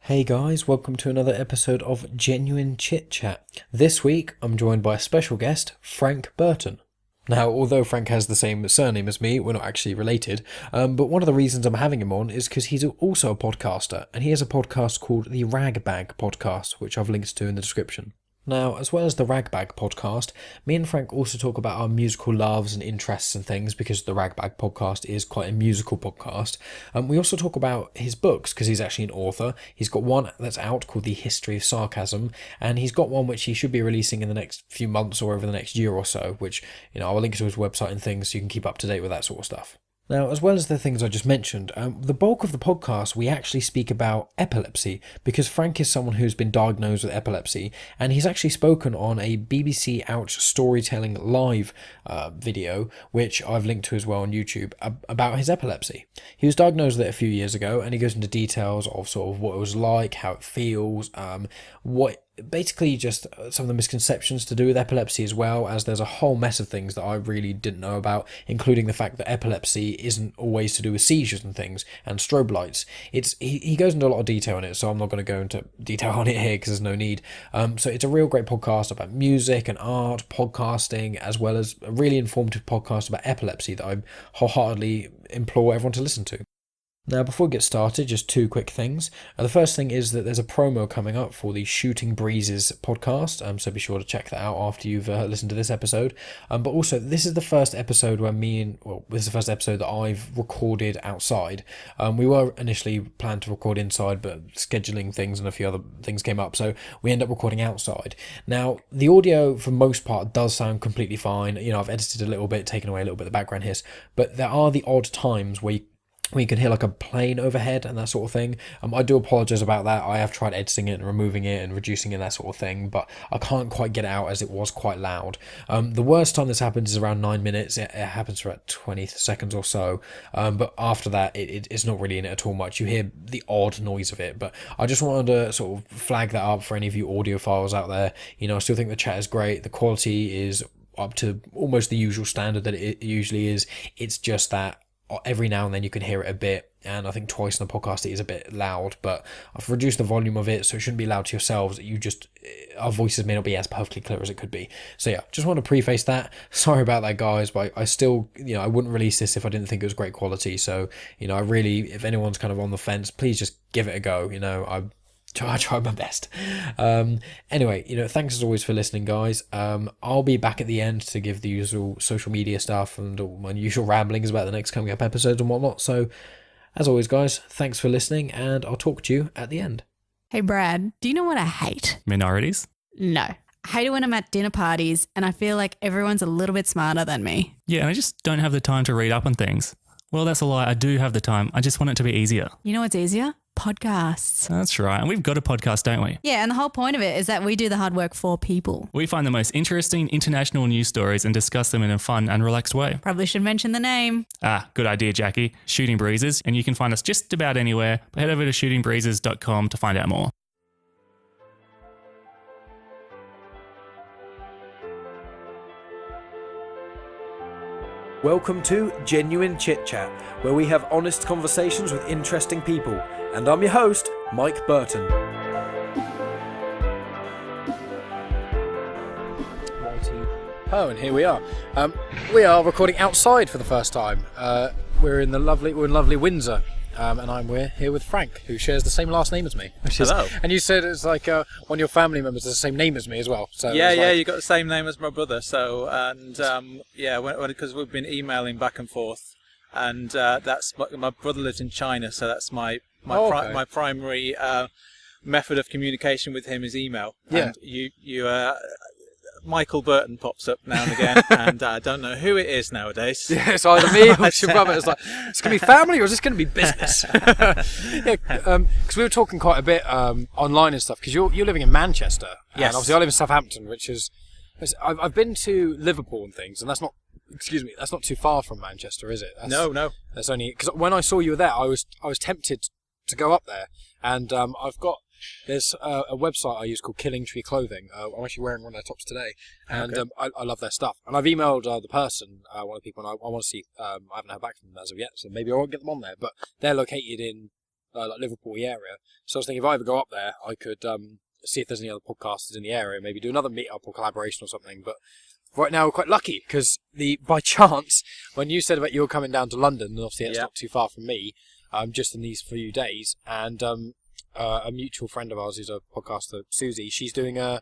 Hey guys, welcome to another episode of Genuine Chit-Chat. This week, I'm joined by a special guest, Frank Burton. Now, although Frank has the same surname as me, we're not actually related, but one of the reasons I'm having him on is because he's also a podcaster, and he has a podcast called the Ragbag Podcast, which I've linked to in the description. Now, as well as the Ragbag podcast, me and Frank also talk about our musical loves and interests and things because the Ragbag podcast is quite a musical podcast. We also talk about his books because he's actually an author. He's got one that's out called The History of Sarcasm, and he's got one which he should be releasing in the next few months or over the next year or so, which, I'll link to his website and things so you can keep up to date with that sort of stuff. Now, as well as the things I just mentioned, the bulk of the podcast, we actually speak about epilepsy because Frank is someone who's been diagnosed with epilepsy, and he's actually spoken on a BBC Ouch storytelling live video, which I've linked to as well on YouTube, about his epilepsy. He was diagnosed with it a few years ago, and he goes into details of sort of what it was like, how it feels, basically just some of the misconceptions to do with epilepsy, as well as there's a whole mess of things that I really didn't know about, including the fact that epilepsy isn't always to do with seizures and things and strobe lights. He goes into a lot of detail in it, so I'm not going to go into detail on it here because there's no need. So it's a real great podcast about music and art, podcasting, as well as a really informative podcast about epilepsy that I wholeheartedly implore everyone to listen to. Now, before we get started, just two quick things. The first thing is that there's a promo coming up for the Shooting Breezes podcast, so be sure to check that out after you've listened to this episode. But also, this is the first episode where this is the first episode that I've recorded outside. We were initially planned to record inside, but scheduling things and a few other things came up, so we end up recording outside. Now, the audio, for most part, does sound completely fine. I've edited a little bit, taken away a little bit of the background hiss, but there are the odd times where you can hear like a plane overhead and that sort of thing. I do apologise about that. I have tried editing it and removing it and reducing it and that sort of thing, but I can't quite get it out as it was quite loud. The worst time this happens is around 9 minutes. It happens for about 20 seconds or so, but after that it's not really in it at all much. You hear the odd noise of it, but I just wanted to sort of flag that up for any of you audiophiles out there. I still think the chat is great. The quality is up to almost the usual standard that it usually is. It's just that every now and then you can hear it a bit, and I think twice in the podcast it is a bit loud, but I've reduced the volume of it so it shouldn't be loud to yourselves. Our voices may not be as perfectly clear as it could be. So yeah, just want to preface that. Sorry about that, guys, but I still, I wouldn't release this if I didn't think it was great quality. So, I really, if anyone's kind of on the fence, please just give it a go. I try my best. Anyway, thanks as always for listening, guys. I'll be back at the end to give the usual social media stuff and all my usual ramblings about the next coming up episodes and whatnot. So, as always, guys, thanks for listening, and I'll talk to you at the end. Hey, Brad, do you know what I hate? Minorities? No. I hate it when I'm at dinner parties and I feel like everyone's a little bit smarter than me. Yeah, and I just don't have the time to read up on things. Well, that's a lie. I do have the time. I just want it to be easier. You know what's easier? Podcasts. That's right. And we've got a podcast, don't we? Yeah, and the whole point of it is that we do the hard work for people. We find the most interesting international news stories and discuss them in a fun and relaxed way. Probably should mention the name. Good idea, Jackie. Shooting Breezes. And you can find us just about anywhere. But head over to shootingbreezes.com to find out more. Welcome to Genuine Chit-Chat, where we have honest conversations with interesting people. And I'm your host, Mike Burton. And here we are. We are recording outside for the first time. We're in lovely Windsor. We're here with Frank, who shares the same last name as me. Hello. And you said it's like one of your family members has the same name as me as well. So yeah, you got the same name as my brother. So because we've been emailing back and forth, and that's my brother lives in China, so that's my primary method of communication with him is email. Yeah. And Michael Burton pops up now and again, and I don't know who it is nowadays. Yeah, it's either me or your brother. It's like, it's going to be family or is this going to be business? Because we were talking quite a bit online and stuff, because you're living in Manchester. Yes. And obviously I live in Southampton, which is... I've been to Liverpool and things, and that's not too far from Manchester, is it? No. That's only... Because when I saw you were there, I was tempted to go up there, and there's a website I use called Killing Tree Clothing. I'm actually wearing one of their tops today, and okay. I love their stuff. And I've emailed the person, one of the people, and I want to see. I haven't heard back from them as of yet, so maybe I won't get them on there. But they're located in like Liverpool area. So I was thinking if I ever go up there, I could see if there's any other podcasters in the area, maybe do another meet-up or collaboration or something. But right now we're quite lucky because by chance, when you said about you were coming down to London, and obviously it's not too far from me, just in these few days, and a mutual friend of ours who's a podcaster, Susie, she's doing a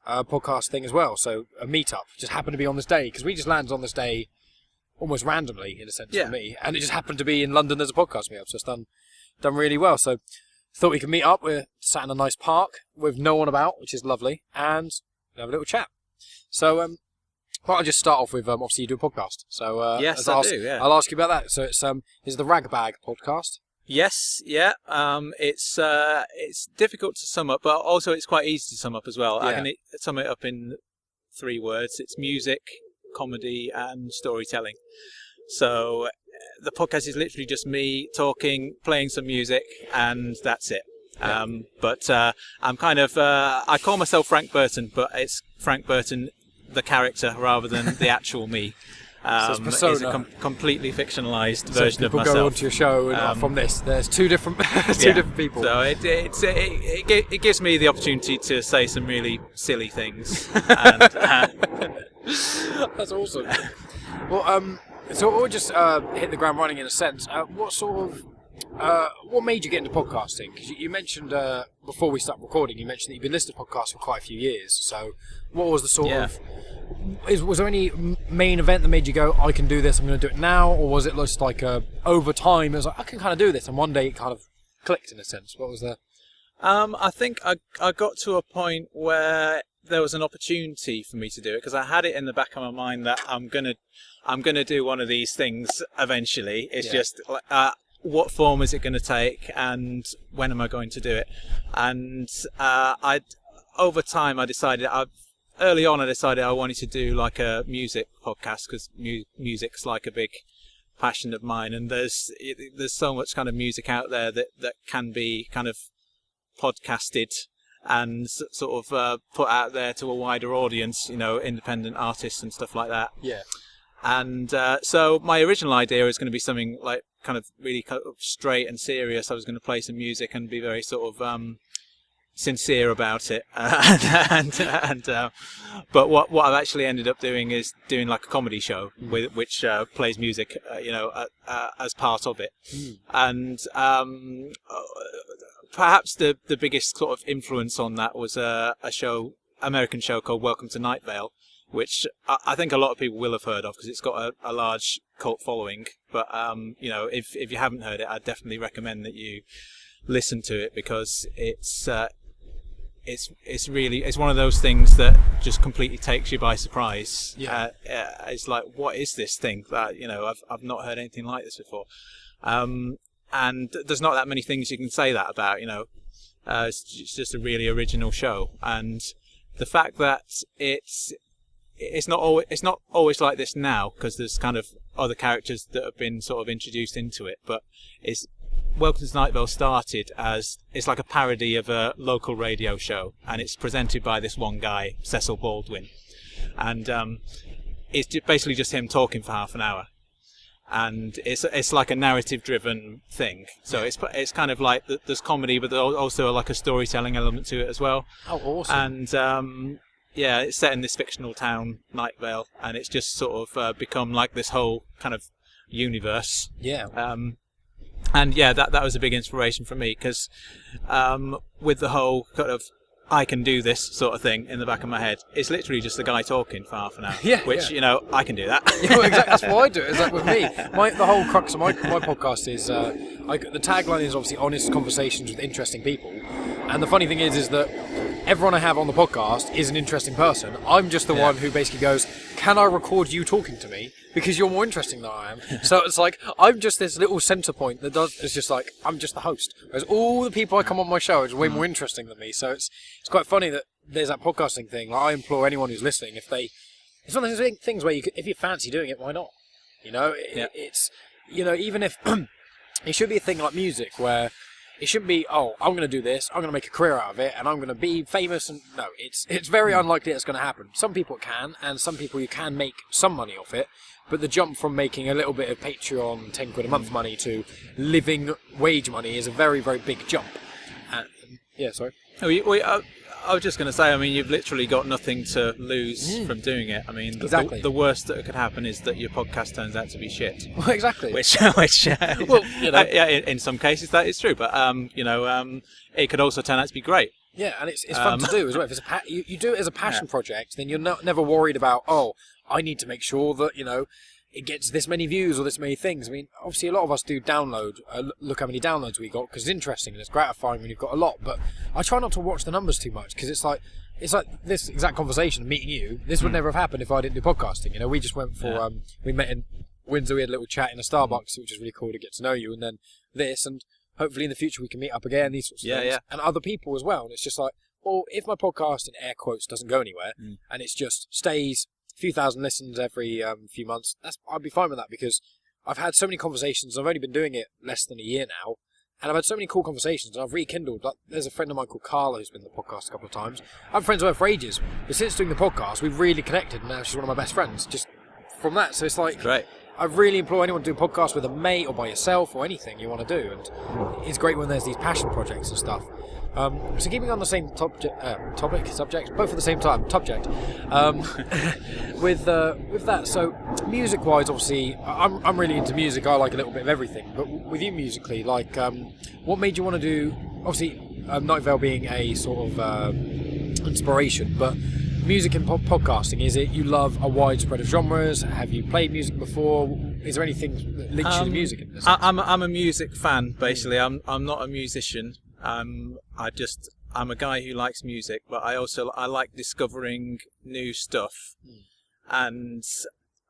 podcast thing as well. So a meet-up just happened to be on this day because we just landed on this day almost randomly in a sense for me, and it just happened to be in London. There's a podcast meet-up, so it's done really well. So thought we could meet up. We're sat in a nice park with no one about, which is lovely, and have a little chat. So well, I'll just start off with obviously you do a podcast. So yes, I do. Yeah, I'll ask you about that. So it's the Ragbag podcast. Yes, yeah. It's difficult to sum up, but also it's quite easy to sum up as well. Yeah. I can sum it up in 3 words. It's music, comedy, and storytelling. So the podcast is literally just me talking, playing some music, and that's it. Yeah. But I'm kind of I call myself Frank Burton, but it's Frank Burton the character rather than the actual me. So it's It's a completely fictionalized version of myself. People go onto your show and from this. There's 2 different different people. So it gives me the opportunity to say some really silly things. And, that's awesome. Well, so we'll just hit the ground running in a sense. What made you get into podcasting? Because you mentioned before we start recording, you mentioned that you've been listening to podcasts for quite a few years. So what was the sort of... Was there any main event that made you go, I can do this, I'm going to do it now? Or was it just like over time, it was like, I can kind of do this, and one day it kind of clicked in a sense? What was the... I think I got to a point where there was an opportunity for me to do it, because I had it in the back of my mind that I'm gonna do one of these things eventually. It's just what form is it going to take, and when am I going to do it? And over time I decided early on I decided I wanted to do like a music podcast, because music's like a big passion of mine, and there's so much kind of music out there that can be kind of podcasted and sort of put out there to a wider audience, independent artists and stuff like that. Yeah. And so my original idea was going to be something like kind of really kind of straight and serious. I was going to play some music and be very sort of sincere about it. But what I've actually ended up doing is doing like a comedy show which plays music, as part of it. And perhaps the biggest sort of influence on that was a American show called Welcome to Night Vale, which I think a lot of people will have heard of because it's got a large cult following. But if you haven't heard it, I'd definitely recommend that you listen to it, because it's one of those things that just completely takes you by surprise. Yeah. It's like, what is this thing that I've not heard anything like this before. And there's not that many things you can say that about. It's just a really original show, and the fact that it's not always like this now, because there's kind of other characters that have been sort of introduced into it. But Welcome to Night Vale started as it's like a parody of a local radio show, and it's presented by this one guy, Cecil Baldwin, and it's basically just him talking for half an hour. And it's like a narrative-driven thing, so it's kind of like there's comedy, but there's also like a storytelling element to it as well. Oh, awesome! And it's set in this fictional town, Night Vale, and it's just sort of become like this whole kind of universe. Yeah. And that was a big inspiration for me, because with the whole kind of I can do this sort of thing in the back of my head, it's literally just a guy talking for half an hour. I can do that. Yeah, well, exactly. That's what I do. It's like with me, the whole crux of my podcast is the tagline is obviously honest conversations with interesting people, and the funny thing is that everyone I have on the podcast is an interesting person. I'm just the one who basically goes, can I record you talking to me? Because you're more interesting than I am. So it's like, I'm just this little centre point it's just like, I'm just the host. Whereas all the people I come on my show are way more interesting than me. So it's quite funny that there's that podcasting thing. Like, I implore anyone who's listening, it's one of those things where if you fancy doing it, why not? It's, even if, it should be a thing like music where it shouldn't be, oh, I'm going to do this, I'm going to make a career out of it, and I'm going to be famous. And no, it's very unlikely it's going to happen. Some people it can, and some people you can make some money off it. But the jump from making a little bit of Patreon, 10 quid a month money to living wage money is a very, very big jump. Yeah, sorry. I was just going to say, I mean, you've literally got nothing to lose from doing it. I mean, exactly. The worst that could happen is that your podcast turns out to be shit. Well, exactly. Which well, you know. yeah, in some cases that is true, but it could also turn out to be great. Yeah, and it's fun to do as well. If it's you do it as a passion project, then you're never worried about, oh, I need to make sure that, you know, it gets this many views or this many things. I mean, obviously a lot of us do download, look how many downloads we got, because it's interesting and it's gratifying when you've got a lot, but I try not to watch the numbers too much, because it's like this exact conversation, meeting you, this would never have happened if I didn't do podcasting. You know, we just went for, we met in Windsor, we had a little chat in a Starbucks, which was really cool to get to know you, and then this, and hopefully in the future we can meet up again, these sorts of things, and other people as well, and it's just like, well, if my podcast, in air quotes, doesn't go anywhere, and it's just stays few thousand listens every few months, I'd be fine with that, because I've had so many conversations. I've only been doing it less than a year now, and I've had so many cool conversations, and I've rekindled. Like, there's a friend of mine called Carla who's been on the podcast a couple of times. I'm friends with her for ages, but since doing the podcast, we've really connected, and now she's one of my best friends just from that. So it's like, great. I really implore anyone to do a podcast with a mate or by yourself or anything you want to do, and it's great when there's these passion projects and stuff. So keeping on the same subject, both at the same time, subject. With that, so music-wise, obviously, I'm really into music. I like a little bit of everything. But with you musically, like, what made you want to do? Obviously, Night Vale being a sort of inspiration, but music and podcasting, is it you love a wide spread of genres? Have you played music before? Is there anything that links you to music in this? I'm a music fan, basically. I'm not a musician. I'm a guy who likes music, but I like discovering new stuff, and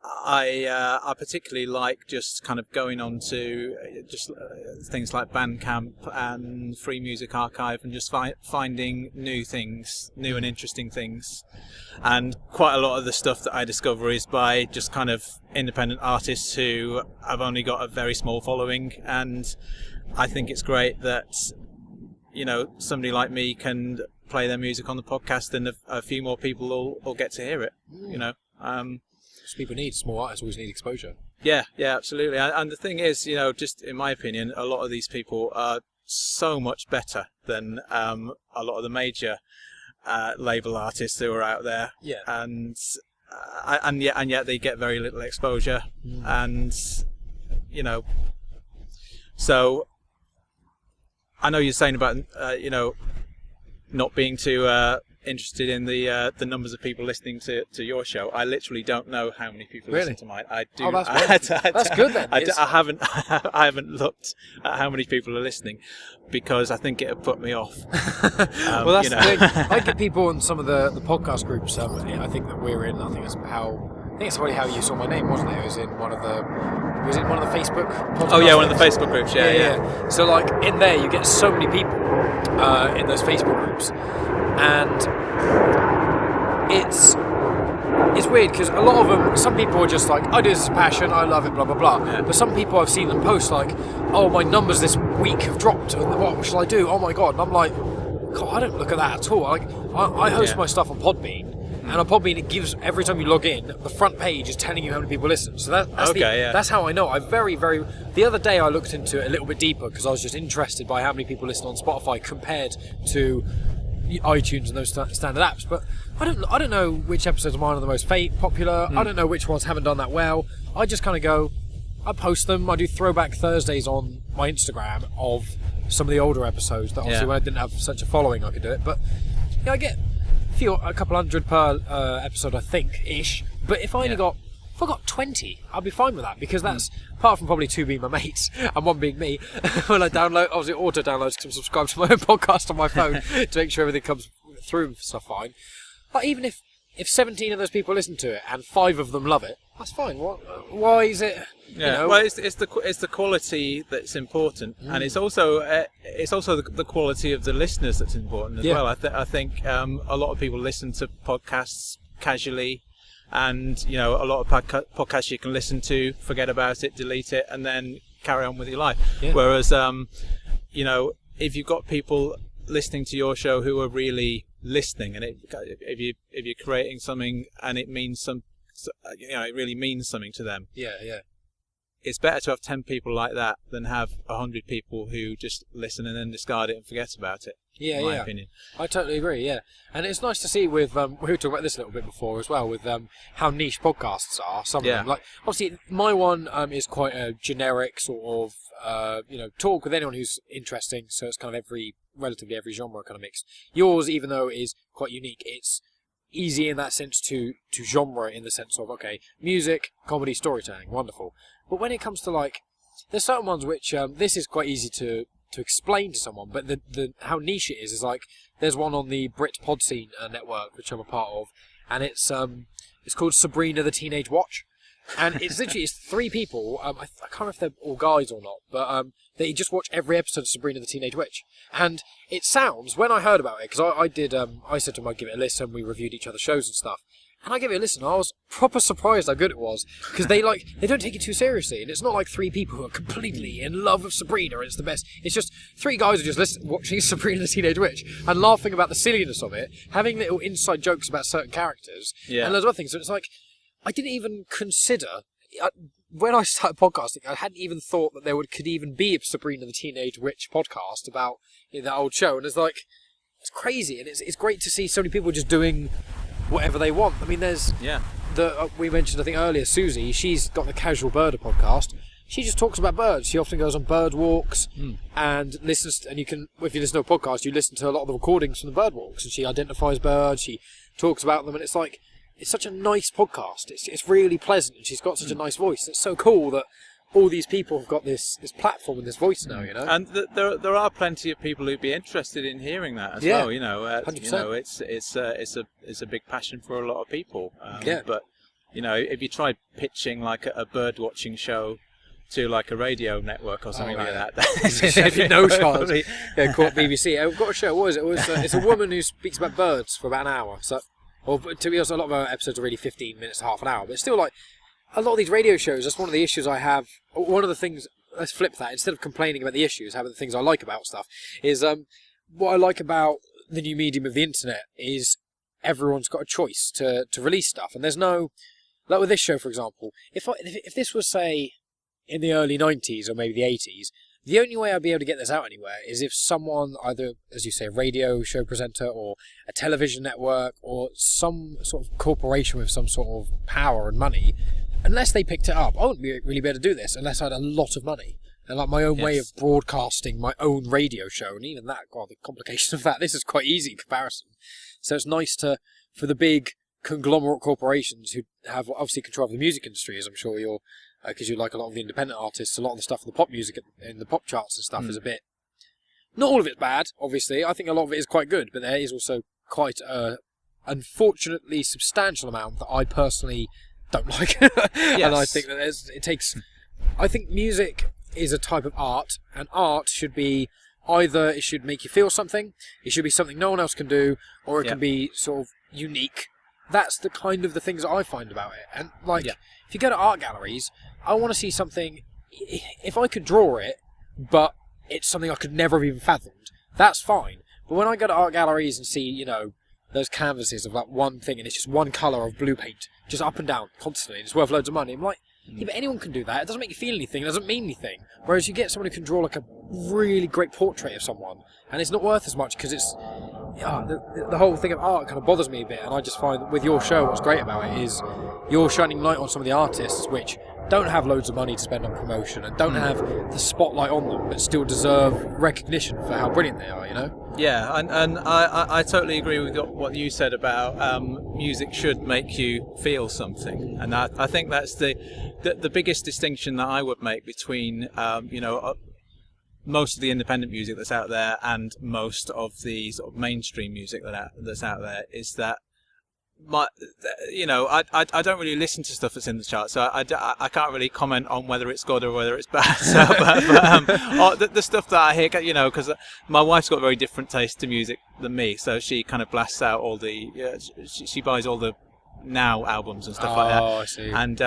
I particularly like just kind of going on to just things like Bandcamp and Free Music Archive, and just finding new things, new and interesting things. And quite a lot of the stuff that I discover is by just kind of independent artists who have only got a very small following, and I think it's great that, you know, somebody like me can play their music on the podcast, and a few more people will get to hear it. You know, people need small artists, always need exposure. Yeah, absolutely. And the thing is, you know, just in my opinion, a lot of these people are so much better than a lot of the major label artists who are out there. Yeah. And yet they get very little exposure, and you know, so. I know you're saying about not being too interested in the numbers of people listening to your show. I literally don't know how many people listen to mine. I do. Oh, that's good then. I haven't looked at how many people are listening, because I think it would put me off. Well, that's the thing. I get people in some of the podcast groups. I think that we're in. I think it's probably how you saw my name, wasn't it? It was in one of the Facebook podcasts? Oh yeah, one of the Facebook groups, yeah. So like in there you get so many people in those Facebook groups, and it's weird, because a lot of them, some people are just like, I do this as a passion, I love it, blah blah blah. Yeah. But some people, I've seen them post like, oh, my numbers this week have dropped, what shall I do? Oh my god. And I'm like, God, I don't look at that at all. Like, I host my stuff on Podbean. And on Podbean, it gives, every time you log in, the front page is telling you how many people listen. So that's how I know. The other day I looked into it a little bit deeper, because I was just interested by how many people listen on Spotify compared to iTunes and those standard apps. But I don't know which episodes of mine are the most popular. I don't know which ones haven't done that well. I just kind of go, I post them. I do throwback Thursdays on my Instagram of some of the older episodes that obviously when I didn't have such a following I could do it. But yeah, I get a couple hundred per episode, I think, ish. But if I got 20, I'd be fine with that, because that's, apart from probably 2 being my mates and 1 being me, when I download, obviously auto downloads, because I'm subscribed to my own podcast on my phone to make sure everything comes through and stuff fine. But even if 17 of those people listen to it and 5 of them love it, that's fine. Why is it? Well, it's the quality that's important, and it's also the quality of the listeners that's important as well. I think a lot of people listen to podcasts casually, and you know, a lot of podcasts you can listen to, forget about it, delete it, and then carry on with your life. Yeah. Whereas you know, if you've got people listening to your show who are really listening, and if you're creating something and it means it really means something to them. Yeah. It's better to have 10 people like that than have 100 people who just listen and then discard it and forget about it. Yeah, in my opinion. I totally agree. Yeah, and it's nice to see with we were talking about this a little bit before as well with how niche podcasts are. Some of them, like obviously my one is quite a generic sort of talk with anyone who's interesting. So it's kind of relatively every genre kind of mixed. Yours, even though it is quite unique, it's easy in that sense to genre in the sense of music, comedy, storytelling, wonderful. But when it comes to there's certain ones which this is quite easy to explain to someone, but the how niche it is there's one on the Brit Pod Scene network which I'm a part of, and it's called Sabrina the Teenage Watch, and it's literally 3 people. I can't remember if they're all guys or not, but they just watch every episode of Sabrina the Teenage Witch, and it sounds, when I heard about it, because I said to them I'd give it a listen, we reviewed each other's shows and stuff. And I gave it a listen. I was proper surprised how good it was, because they don't take it too seriously, and it's not like 3 people who are completely in love with Sabrina and it's the best. It's just 3 guys who just watching Sabrina the Teenage Witch and laughing about the silliness of it, having little inside jokes about certain characters, and loads of other things. So it's I didn't even consider when I started podcasting. I hadn't even thought that there could even be a Sabrina the Teenage Witch podcast about that old show, and it's crazy, and it's great to see so many people just doing whatever they want. I mean, there's we mentioned I think earlier, Susie. She's got the Casual Birder podcast. She just talks about birds. She often goes on bird walks and listens. And you can, if you listen to a podcast, you listen to a lot of the recordings from the bird walks, and she identifies birds. She talks about them, and it's such a nice podcast. It's really pleasant, and she's got such a nice voice. It's so cool that all these people have got this platform and this voice now, And there are plenty of people who'd be interested in hearing that as well. 100%. It's a big passion for a lot of people. But if you try pitching a bird watching show to a radio network or something like that, there's no chance. Caught BBC. We've got a show. What is it? It's a woman who speaks about birds for about an hour. So, or to be honest, a lot of our episodes are really 15 minutes to half an hour, but it's still a lot of these radio shows, that's one of the issues I have. One of the things, let's flip that, instead of complaining about the issues, having the things I like about stuff, is what I like about the new medium of the internet is everyone's got a choice to release stuff. And there's no, like with this show, for example, if this was, say, in the early 90s or maybe the 80s, the only way I'd be able to get this out anywhere is if someone, either, as you say, a radio show presenter or a television network or some sort of corporation with some sort of power and money, unless they picked it up, I wouldn't really be able to do this unless I had a lot of money and my own way of broadcasting my own radio show. And even that, God, the complication of that, this is quite easy in comparison. So it's nice for the big conglomerate corporations who have obviously control of the music industry, as I'm sure you're, because you like a lot of the independent artists, a lot of the stuff in the pop music and the pop charts and stuff is a bit, not all of it's bad, obviously. I think a lot of it is quite good, but there is also quite a unfortunately substantial amount that I personally don't like. And I think that I think music is a type of art, and art should be either it should make you feel something, it should be something no one else can do, or it can be sort of unique. That's the kind of the things that I find about it. And if you go to art galleries, I want to see something, if I could draw it, but it's something I could never have even fathomed, that's fine. But when I go to art galleries and see, those canvases of one thing, and it's just one colour of blue paint, just up and down, constantly, and it's worth loads of money, I'm like, yeah, but anyone can do that. It doesn't make you feel anything. It doesn't mean anything. Whereas you get someone who can draw a really great portrait of someone, and it's not worth as much because it's the whole thing of art kind of bothers me a bit. And I just find that with your show, what's great about it is you're shining light on some of the artists which don't have loads of money to spend on promotion and don't have the spotlight on them, but still deserve recognition for how brilliant they are. Yeah, and I totally agree with what you said about music should make you feel something, and I think that's the biggest distinction that I would make between most of the independent music that's out there and most of the sort of mainstream music that's out there is that I don't really listen to stuff that's in the charts, so I can't really comment on whether it's good or whether it's bad. So, but the stuff that I hear, because my wife's got a very different taste to music than me, so she kind of blasts out all the, she buys all the Now albums and stuff like that. Oh, I see. And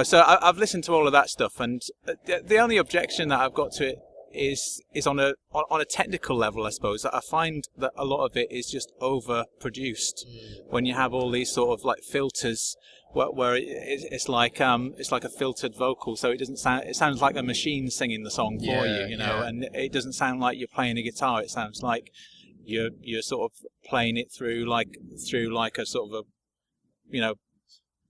so I've listened to all of that stuff, and the only objection that I've got to it is on a technical level, I suppose. I find that a lot of it is just overproduced when you have all these sort of like filters where it's like a filtered vocal, so it sounds like a machine singing the song for you, and it doesn't sound like you're playing a guitar. It sounds like you're sort of playing it through like a sort of a,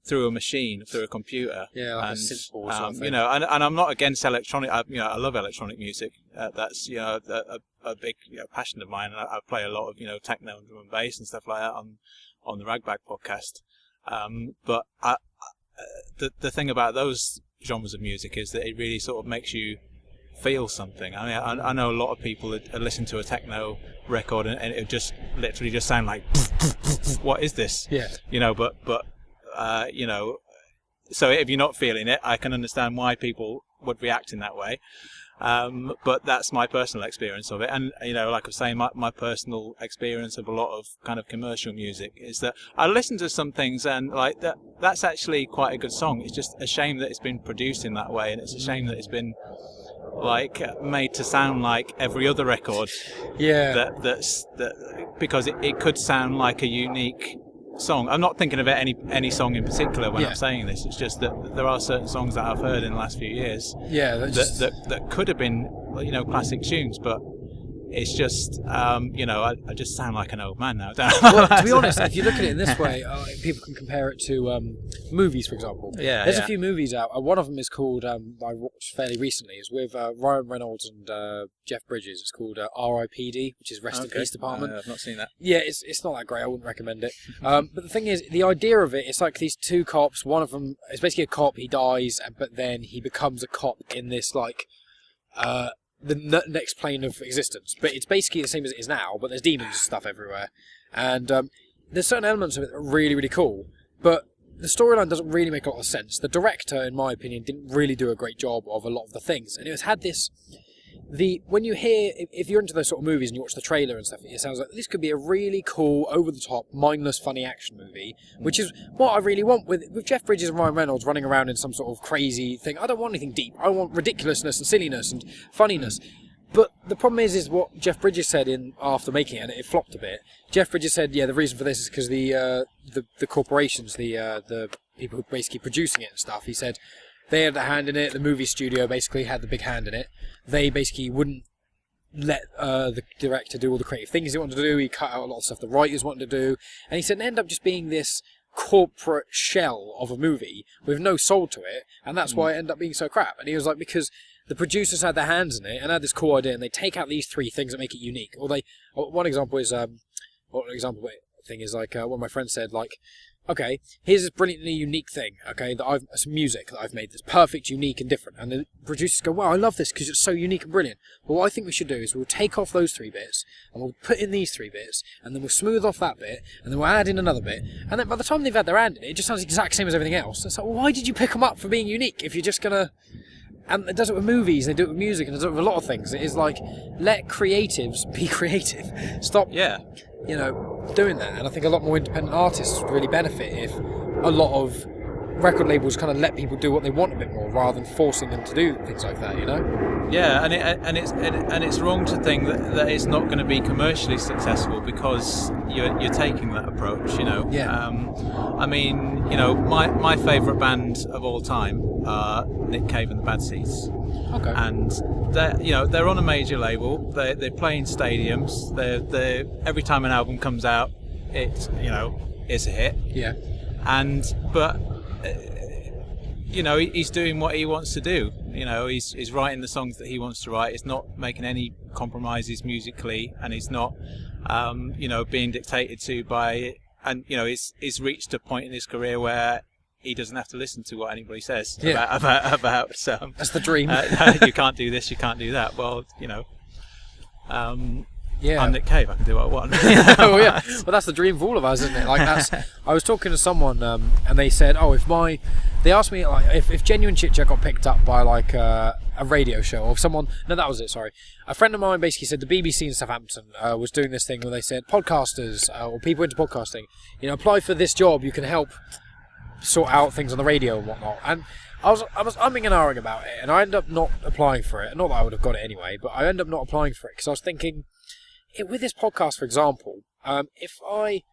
through a machine, through a computer. Yeah, like a synth board or something. And I'm not against electronic. I love electronic music. That's a big passion of mine. And I play a lot of techno and drum and bass and stuff like that on the Ragbag podcast. But the thing about those genres of music is that it really sort of makes you feel something. I mean, I know a lot of people that listen to a techno record and it just literally just sound like, what is this? Yeah. But so if you're not feeling it, I can understand why people would react in that way. But that's my personal experience of it. And, like I was saying, my personal experience of a lot of kind of commercial music is that I listen to some things and like that's actually quite a good song. It's just a shame that it's been produced in that way. And it's a shame that it's been like made to sound like every other record. Yeah. That's because it could sound like a unique song. I'm not thinking of any song in particular when I'm saying this. It's just that there are certain songs that I've heard in the last few years that could have been classic tunes, but it's just I just sound like an old man now. Well, to be honest, if you look at it in this way, people can compare it to movies, for example. There's a few movies out. One of them is called I watched fairly recently. It's with Ryan Reynolds and Jeff Bridges. It's called R.I.P.D., which is Rest in Peace Department. I've not seen that. Yeah, it's not that great. I wouldn't recommend it. But the thing is, the idea of it, it's like these two cops. One of them is basically a cop. He dies, but then he becomes a cop in this like the next plane of existence. But it's basically the same as it is now, but there's demons and stuff everywhere. And there's certain elements of it that are really, really cool, but the storyline doesn't really make a lot of sense. The director, in my opinion, didn't really do a great job of a lot of the things. And it had this... when you hear, if you're into those sort of movies and you watch the trailer and stuff, it sounds like this could be a really cool, over-the-top, mindless, funny action movie, which is what I really want with Jeff Bridges and Ryan Reynolds running around in some sort of crazy thing. I don't want anything deep. I want ridiculousness and silliness and funniness. But the problem is what Jeff Bridges said after making it, and it flopped a bit. Jeff Bridges said, the reason for this is because the corporations, the people who are basically producing it and stuff, he said, they had a hand in it. The movie studio basically had the big hand in it. They basically wouldn't let the director do all the creative things he wanted to do. He cut out a lot of stuff the writers wanted to do. And he said it ended up just being this corporate shell of a movie with no soul to it. And that's why it ended up being so crap. And he was like, because the producers had their hands in it and had this cool idea, and they take out these three things that make it unique. Or one example is, one of my friends said, like, okay, here's this brilliantly unique thing, okay, some music that I've made that's perfect, unique, and different. And the producers go, wow, I love this because it's so unique and brilliant. But what I think we should do is we'll take off those 3 bits, and we'll put in these 3 bits, and then we'll smooth off that bit, and then we'll add in another bit. And then by the time they've had their hand in it, it just sounds the exact same as everything else. It's like, well, why did you pick them up for being unique if you're just going to... And it does it with movies, they do it with music, and it does it with a lot of things. It is like, let creatives be creative. Stop... doing that. And I think a lot more independent artists would really benefit if a lot of record labels kind of let people do what they want a bit more rather than forcing them to do things like that, Yeah, and it's wrong to think that it's not going to be commercially successful because you're taking that approach, Yeah. I mean, my favourite band of all time are Nick Cave and the Bad Seeds. Okay. And they're on a major label. They play in stadiums. They every time an album comes out, it's a hit. Yeah. But he's doing what he wants to do. He's writing the songs that he wants to write. He's not making any compromises musically, and he's not being dictated to by it. And he's reached a point in his career where he doesn't have to listen to what anybody says about that's the dream. You can't do this, you can't do that. Well, I'm Nick Cave, I can do what I want. Oh yeah, well that's the dream for all of us, isn't it? Like I was talking to someone and they said, they asked me like if Genuine Chit-Chat got picked up by like a radio show or someone. No, that was it. Sorry, a friend of mine basically said the BBC in Southampton was doing this thing where they said podcasters or people into podcasting, apply for this job. You can help sort out things on the radio and whatnot. And I was umming and ahhing about it, and I ended up not applying for it. Not that I would have got it anyway, but I ended up not applying for it because I was thinking, with this podcast, for example, if I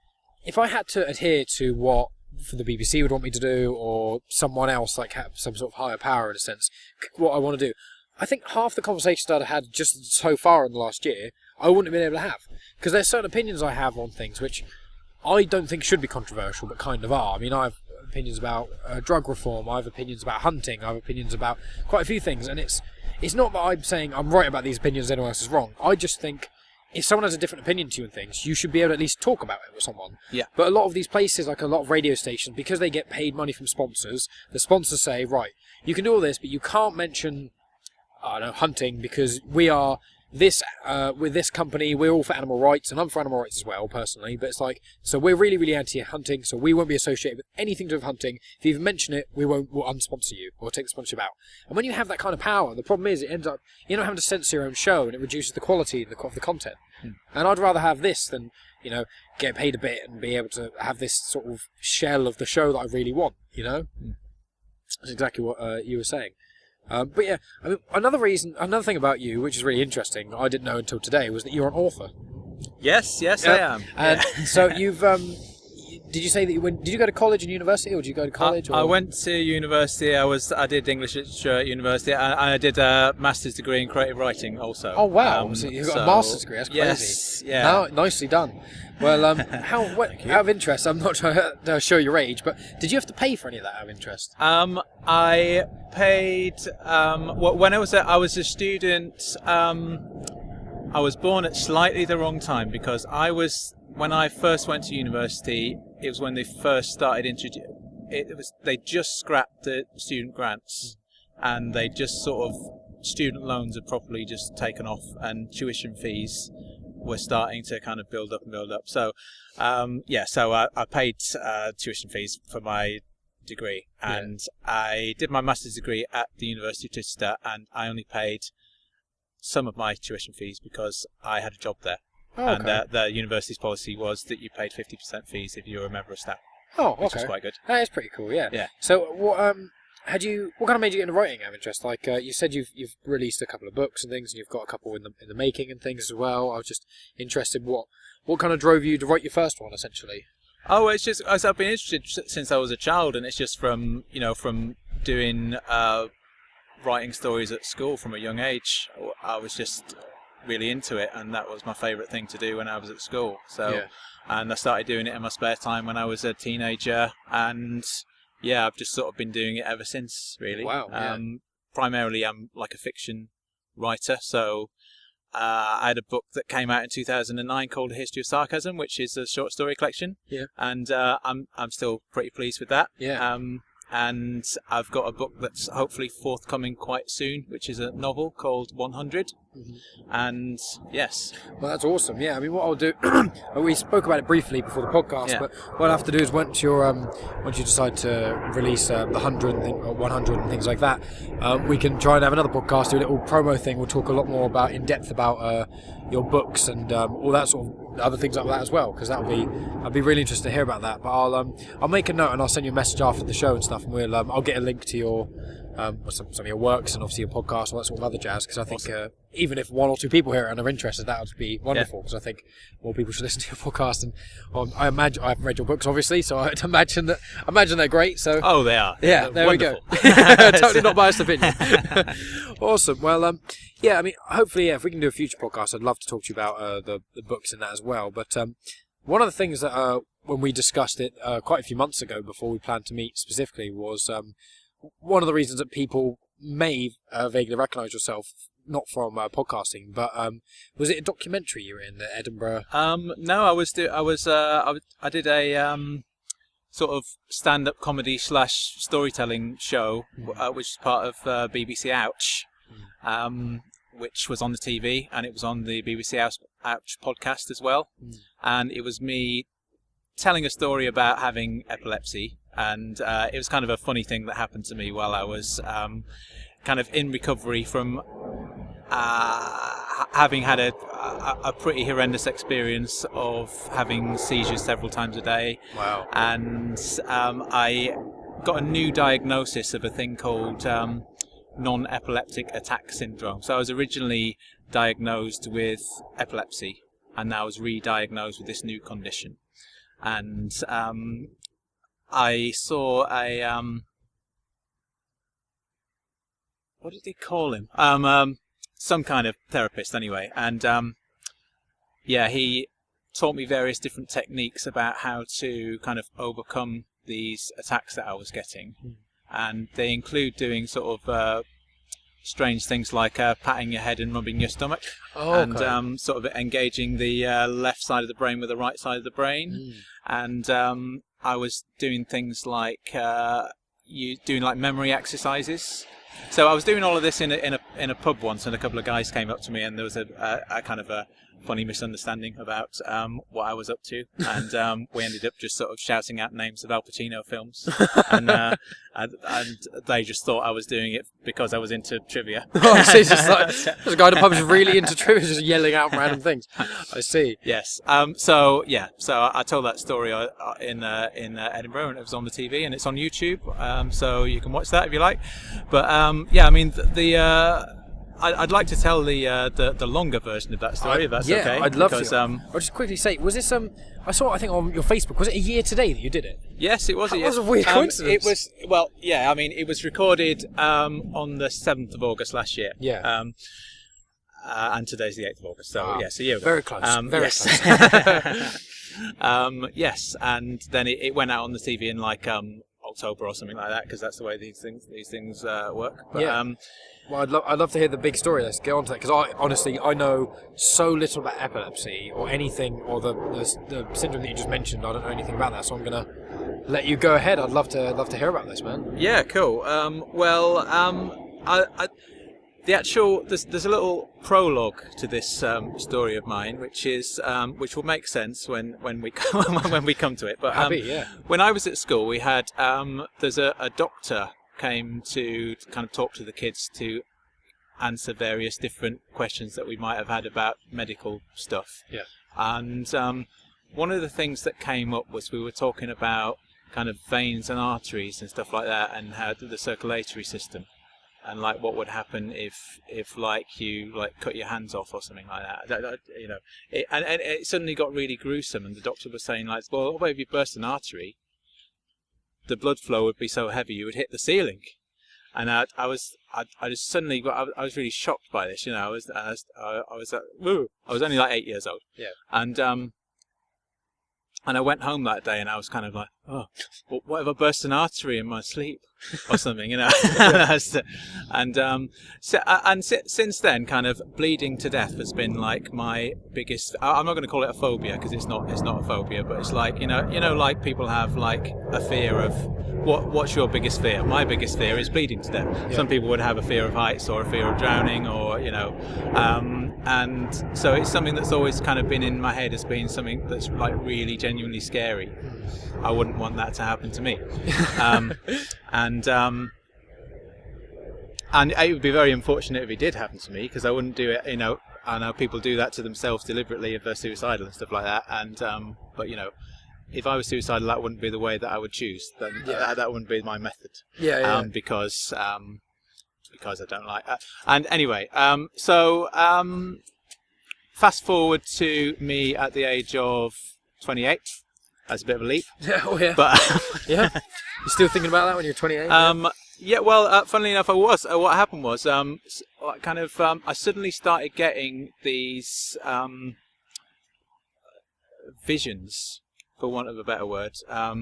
had to adhere to what for the BBC would want me to do, or someone else like have some sort of higher power in a sense, what I want to do, I think half the conversations that I had just so far in the last year, I wouldn't have been able to have, because there's certain opinions I have on things which I don't think should be controversial, but kind of are. I mean, I have opinions about drug reform, I have opinions about hunting, I have opinions about quite a few things, and it's not that I'm saying I'm right about these opinions, anyone else is wrong. I just think if someone has a different opinion to you and things, you should be able to at least talk about it with someone. Yeah. But a lot of these places, like a lot of radio stations, because they get paid money from sponsors, the sponsors say, right, you can do all this, but you can't mention, I don't know, hunting, because we are this, with this company, we're all for animal rights, and I'm for animal rights as well, personally, but it's like, so we're really, really anti-hunting, so we won't be associated with anything to do with hunting. If you even mention it, we'll unsponsor you, or take the sponsorship out. And when you have that kind of power, the problem is it ends up, you're not having to censor your own show, and it reduces the quality of the content. And I'd rather have this than, get paid a bit and be able to have this sort of shell of the show that I really want, That's exactly what you were saying. But yeah, I mean, another thing about you, which is really interesting, I didn't know until today, was that you're an author. Yes, I am. And so you've, did you say that did you go to college and university, or did you go to college? I went to university. I did English literature at university, and I did a master's degree in creative writing also. Oh wow! So you've got a master's degree. That's crazy. Yes, yeah. Nicely done. Well, out of interest, I'm not trying to show your age, but did you have to pay for any of that out of interest? I paid when I was a student. I was born at slightly the wrong time, because when I first went to university, it was when they first started they just scrapped the student grants, and they just sort of, student loans had properly just taken off, and tuition fees were starting to kind of build up. So, so I paid tuition fees for my degree, and I did my master's degree at the University of Chichester, and I only paid some of my tuition fees because I had a job there. Oh, okay. And the university's policy was that you paid 50% fees if you were a member of staff. Oh, okay. Which was quite good. That is pretty cool, yeah. Yeah. So, what kind of made you get into writing out of interest? Like, you said you've released a couple of books and things, and you've got a couple in the making and things as well. I was just interested, what kind of drove you to write your first one, essentially? Oh, it's just, as I've been interested since I was a child, and it's just from doing writing stories at school from a young age. I was just really into it, and that was my favourite thing to do when I was at school. So, and I started doing it in my spare time when I was a teenager, and I've just sort of been doing it ever since, really. Wow. Yeah. Primarily, I'm like a fiction writer, so I had a book that came out in 2009 called A History of Sarcasm, which is a short story collection. Yeah. And I'm still pretty pleased with that. Yeah. And I've got a book that's hopefully forthcoming quite soon, which is a novel called 100. Mm-hmm. And yes. Well, that's awesome. Yeah, I mean, what I'll do, we spoke about it briefly before the podcast, but what I'll have to do is once you decide to release the 100 or 100 and things like that, we can try and have another podcast, do a little promo thing. We'll talk a lot more in depth about your books and all that sort of other things like that as well, because I'd be really interested to hear about that. But I'll make a note and I'll send you a message after the show and stuff, and I'll get a link to your some of your works and obviously your podcast, all that sort of other jazz, because I think even if one or two people here and are interested, that would be wonderful, because I think more people should listen to your podcast. And I imagine, I haven't read your books obviously, so I'd imagine they're great. So they are. Yeah, there wonderful. We go. Totally not biased opinion. Awesome. Well, I mean, hopefully, if we can do a future podcast, I'd love to talk to you about the books in that as well. But one of the things that when we discussed it quite a few months ago, before we planned to meet specifically, was one of the reasons that people may vaguely recognise yourself, not from podcasting, but was it a documentary you were in, the Edinburgh? No, I did a sort of stand-up comedy / storytelling show, which is part of BBC Ouch, which was on the TV, and it was on the BBC Ouch podcast as well. And it was me telling a story about having epilepsy, and it was kind of a funny thing that happened to me while I was kind of in recovery from having had a pretty horrendous experience of having seizures several times a day. Wow. And I got a new diagnosis of a thing called non-epileptic attack syndrome. So I was originally diagnosed with epilepsy, and now I was re-diagnosed with this new condition. And I saw a what did he call him? Some kind of therapist, anyway. And he taught me various different techniques about how to kind of overcome these attacks that I was getting. And they include doing sort of strange things like patting your head and rubbing your stomach, and sort of engaging the left side of the brain with the right side of the brain. And I was doing things like doing like memory exercises. So I was doing all of this in a pub once, and a couple of guys came up to me, and there was a kind of a funny misunderstanding about what I was up to, and we ended up just sort of shouting out names of Al Pacino films, and they just thought I was doing it because I was into trivia. I see. Just like, there's a guy in the pub who's really into trivia, just yelling out random things. I see. Yes. So I told that story in Edinburgh, and it was on the TV, and it's on YouTube. So you can watch that if you like. But I mean I'd like to tell the longer version of that story, if that's okay. I'd love to. I'll just quickly say, was this I saw, I think, on your Facebook, was it a year today that you did it? Yes, it was a year. That was a weird coincidence. It was, well, yeah, I mean, it was recorded on the 7th of August last year. Yeah. And today's the 8th of August, so yes, a year ago. Very close. Very close. Yes, and then it went out on the TV in like October or something like that, because that's the way these things work. But, yeah. Well, I'd love to hear the big story. Let's get on to that, because I know so little about epilepsy or anything, or the syndrome that you just mentioned. I don't know anything about that, so I'm gonna let you go ahead. I'd love to hear about this, man. Yeah, cool. The actual there's a little prologue to this story of mine, which will make sense when we when we come to it. But when I was at school, we had there's a doctor came to kind of talk to the kids to answer various different questions that we might have had about medical stuff. Yeah. And one of the things that came up was we were talking about kind of veins and arteries and stuff like that, and how the circulatory system, and like what would happen if like you like cut your hands off or something like that. You know, and it suddenly got really gruesome, and the doctor was saying like, well, what if you burst an artery? The blood flow would be so heavy you would hit the ceiling. And I just suddenly I was really shocked by this. You know, I was only like 8 years old. Yeah. And I went home that day, and I was kind of like, oh, well, what if I burst an artery in my sleep or something, you know? Since then, kind of bleeding to death has been like my biggest. I'm not going to call it a phobia, because it's not a phobia, but it's like you know, like people have like a fear of what's your biggest fear? My biggest fear is bleeding to death. Yeah. Some people would have a fear of heights or a fear of drowning, or you know, and so it's something that's always kind of been in my head as being something that's like really genuinely scary. I wouldn't want that to happen to me. And it would be very unfortunate if it did happen to me, because I wouldn't do it. You know, I know people do that to themselves deliberately if they're suicidal and stuff like that. And but you know, if I was suicidal, that wouldn't be the way that I would choose. Then that wouldn't be my method. Yeah. Because I don't like that. And anyway, so fast forward to me at the age of 28. That's a bit of a leap. Yeah, oh yeah. But yeah, you're still thinking about that when you're 28? Yeah. Well, funnily enough, I was. What happened was, I suddenly started getting these visions, for want of a better word. I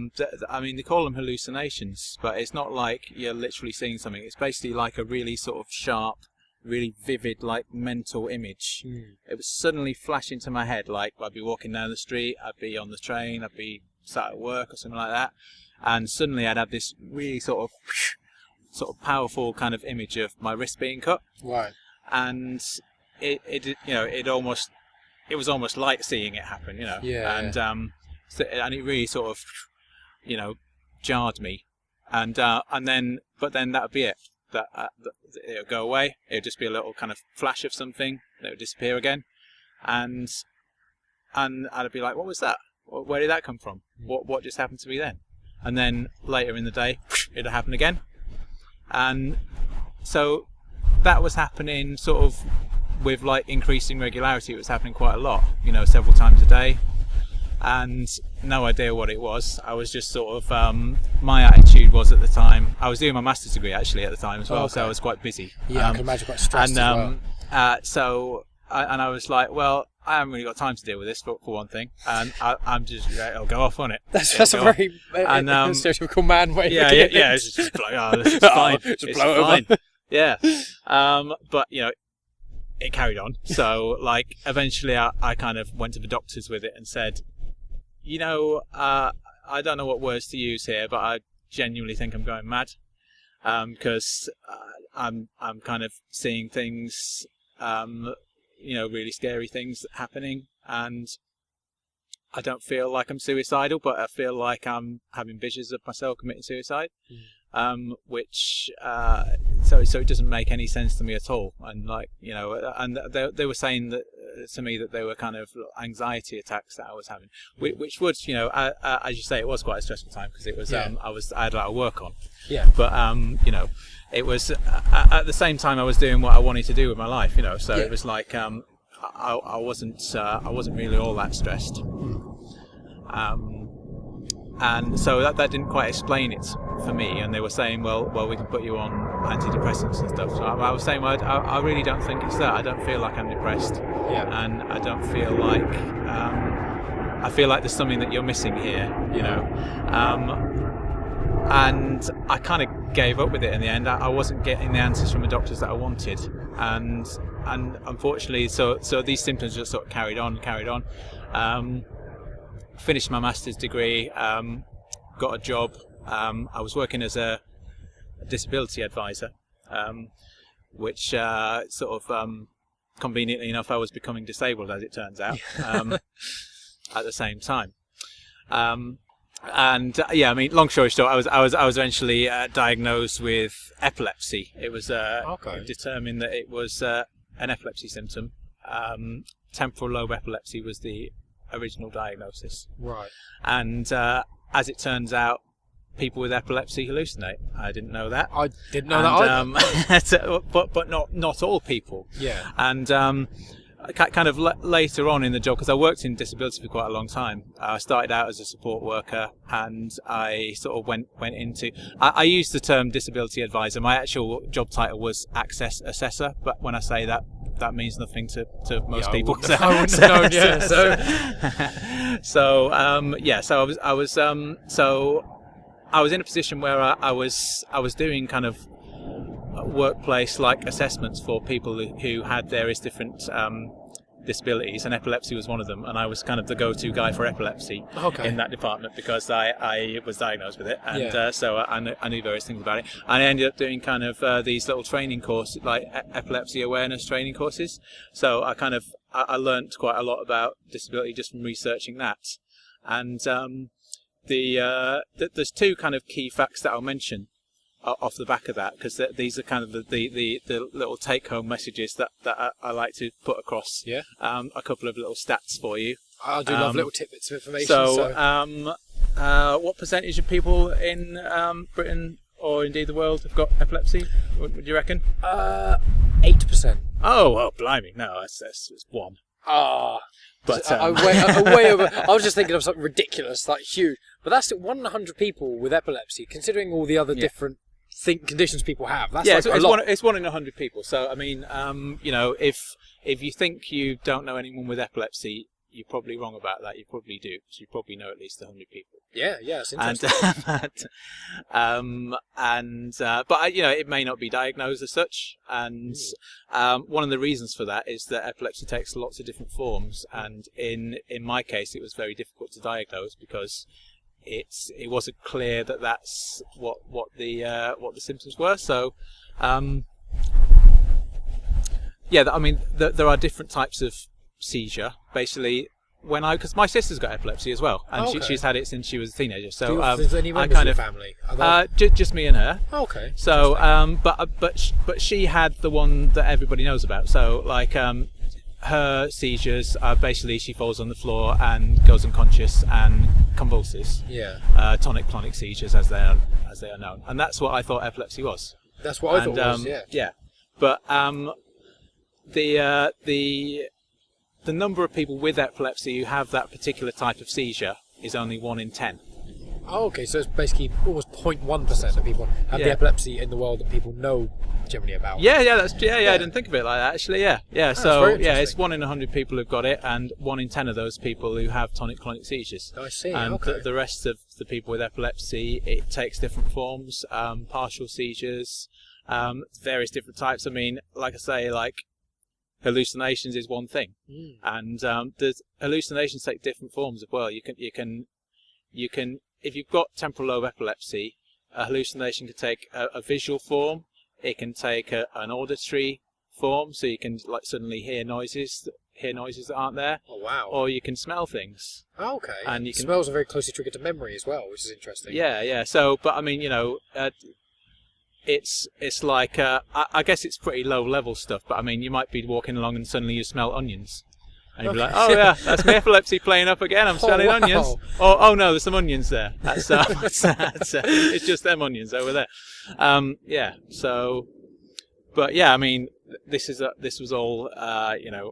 mean, they call them hallucinations, but it's not like you're literally seeing something. It's basically like a really sort of sharp, really vivid, like mental image. It would suddenly flash into my head. Like I'd be walking down the street, I'd be on the train, I'd be sat at work or something like that, and suddenly I'd have this really sort of powerful kind of image of my wrist being cut. Right. And it was almost like seeing it happen. You know. Yeah. And it really sort of, you know, jarred me, but then that would be it. That it would go away. It would just be a little kind of flash of something. It would disappear again, and I'd be like, "What was that? Where did that come from? What just happened to me then?" and then later in the day it'd happen again. And so that was happening sort of with like increasing regularity. It was happening quite a lot, several times a day, and no idea what it was. I was just sort of my attitude was at the time, I was doing my master's degree actually at the time as well, so I was quite busy. I can imagine quite stressed and as well. I was like, well, I haven't really got time to deal with this for one thing, and I'm just it'll go off on it. That's a very stereotypical man way. Yeah. It's just like, this is fine. It's fine. Yeah. But it carried on. So like eventually I kind of went to the doctors with it and said, I don't know what words to use here, but I genuinely think I'm going mad, because I'm kind of seeing things, really scary things happening, and I don't feel like I'm suicidal, but I feel like I'm having visions of myself committing suicide. Which so it doesn't make any sense to me at all. And like and they were saying that to me that they were kind of anxiety attacks that I was having, which would as you say, it was quite a stressful time because it was I had a lot of work on. But it was at the same time I was doing what I wanted to do with my life. So it was like I wasn't really all that stressed. And so that didn't quite explain it for me. And they were saying, well, we can put you on antidepressants and stuff. So I was saying, well, I really don't think it's that. I don't feel like I'm depressed. And I don't feel like... I feel like there's something that you're missing here, and I kind of gave up with it in the end. I wasn't getting the answers from the doctors that I wanted. And unfortunately, so these symptoms just sort of carried on. Finished my master's degree, got a job. I was working as a disability advisor, which sort of conveniently enough, I was becoming disabled, as it turns out, at the same time. Long story short, I was eventually diagnosed with epilepsy. It was determined that it was an epilepsy symptom. Temporal lobe epilepsy was the original diagnosis. Right. And as it turns out, people with epilepsy hallucinate. I didn't know that. I didn't know that either. but not all people. Yeah. And kind of later on in the job, because I worked in disability for quite a long time. I started out as a support worker, and I sort of went into... I used the term disability advisor. My actual job title was access assessor, but when I say that means nothing to most people. I wouldn't have known. I was in a position where I was doing kind of workplace like assessments for people who had various different disabilities, and epilepsy was one of them, and I was kind of the go-to guy for epilepsy in that department because I was diagnosed with it, and so I knew various things about it. And I ended up doing kind of these little training courses, like epilepsy awareness training courses. So I learnt quite a lot about disability just from researching that. And there's two kind of key facts that I'll mention off the back of that, because these are kind of the little take-home messages that I like to put across. A couple of little stats for you. I do love little tidbits of information. So, what percentage of people in Britain, or indeed the world, have got epilepsy? Would you reckon? 8%. Oh, well, blimey, no, it's one. But way over. I was just thinking of something ridiculous, like huge. But that's 1 in 100 people with epilepsy, considering all the other different conditions people have. That's it's 1 in 100 people. So I mean, if you think you don't know anyone with epilepsy, you're probably wrong about that. You probably do. So you probably know at least 100 people. Yeah, it's interesting. But it may not be diagnosed as such. And one of the reasons for that is that epilepsy takes lots of different forms. And in my case, it was very difficult to diagnose because it wasn't clear that that's what the symptoms were. So there are different types of seizure. Basically, because my sister's got epilepsy as well, and she's had it since she was a teenager. So is there any members of your family? Just me and her. Okay. So but she had the one that everybody knows about. So like her seizures are basically she falls on the floor and goes unconscious and convulses. Yeah. Tonic-clonic seizures, as they are known, and that's what I thought epilepsy was. That's what I thought it was. Yeah. Yeah, but the number of people with epilepsy who have that particular type of seizure is only 1 in 10. Oh, okay, so it's basically almost 0.1% of people have the epilepsy in the world that people know generally about. Yeah, I didn't think of it like that actually. Yeah. So it's 1 in 100 people who've got it, and 1 in 10 of those people who have tonic-clonic seizures. I see. And okay. the rest of the people with epilepsy, it takes different forms, partial seizures, various different types. I mean, like I say, like hallucinations is one thing, and there's hallucinations take different forms as well. You can if you've got temporal lobe epilepsy, a hallucination can take a visual form. It can take an auditory form, so you can like suddenly hear noises that aren't there. Oh wow! Or you can smell things. Oh, okay. And you can, smells are very closely triggered to memory as well, which is interesting. Yeah. So, but I mean, it's like I guess it's pretty low level stuff. But I mean, you might be walking along and suddenly you smell onions. And you'd be like, oh yeah, that's my epilepsy playing up again. I'm smelling onions. Oh no, there's some onions there. That's it's just them onions over there. Yeah. So, but yeah, I mean, this was all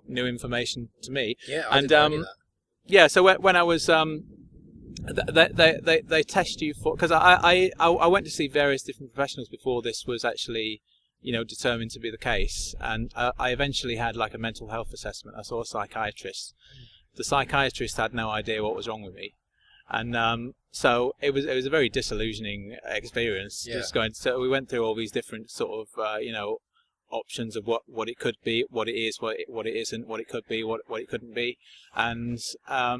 new information to me. Yeah, I didn't know any of that. Yeah. So when I was they test you for, because I went to see various different professionals before this was actually determined to be the case, and I eventually had like a mental health assessment. I saw a psychiatrist. The psychiatrist had no idea what was wrong with me, and so it was a very disillusioning experience. Yeah. Just going. So we went through all these different sort of options of what it could be, what it is, what it isn't, what it could be, what it couldn't be, and I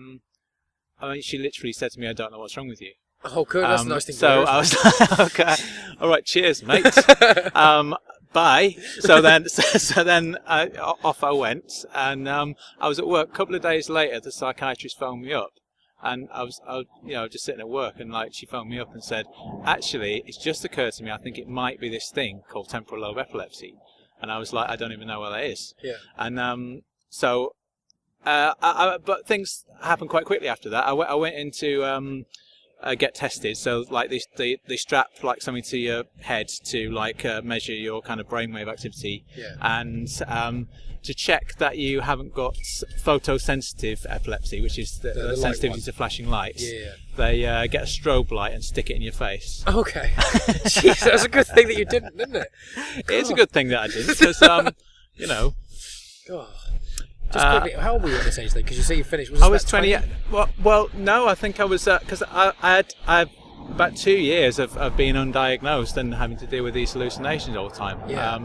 mean, she literally said to me, "I don't know what's wrong with you." Oh, good. That's a nice thing to So hear. I was like, okay, all right, cheers, mate. Bye. So then off I went, and I was at work. A couple of days later, the psychiatrist phoned me up, and I was just sitting at work, and like she phoned me up and said, actually, it's just occurred to me, I think it might be this thing called temporal lobe epilepsy, and I was like, I don't even know what that is. Yeah. And but things happened quite quickly after that. I went into get tested, so like they strap like something to your head to like measure your kind of brainwave activity, and to check that you haven't got photosensitive epilepsy, which is the sensitivity to flashing lights. They get a strobe light and stick it in your face. Okay. Jeez, that's a good thing that you didn't, isn't it? It is a good thing that I didn't, because God. Just quickly, how old were you at this age then? Because you say you finished. I was 20. Well, no, I think I was because I had about 2 years of being undiagnosed and having to deal with these hallucinations all the time. Yeah.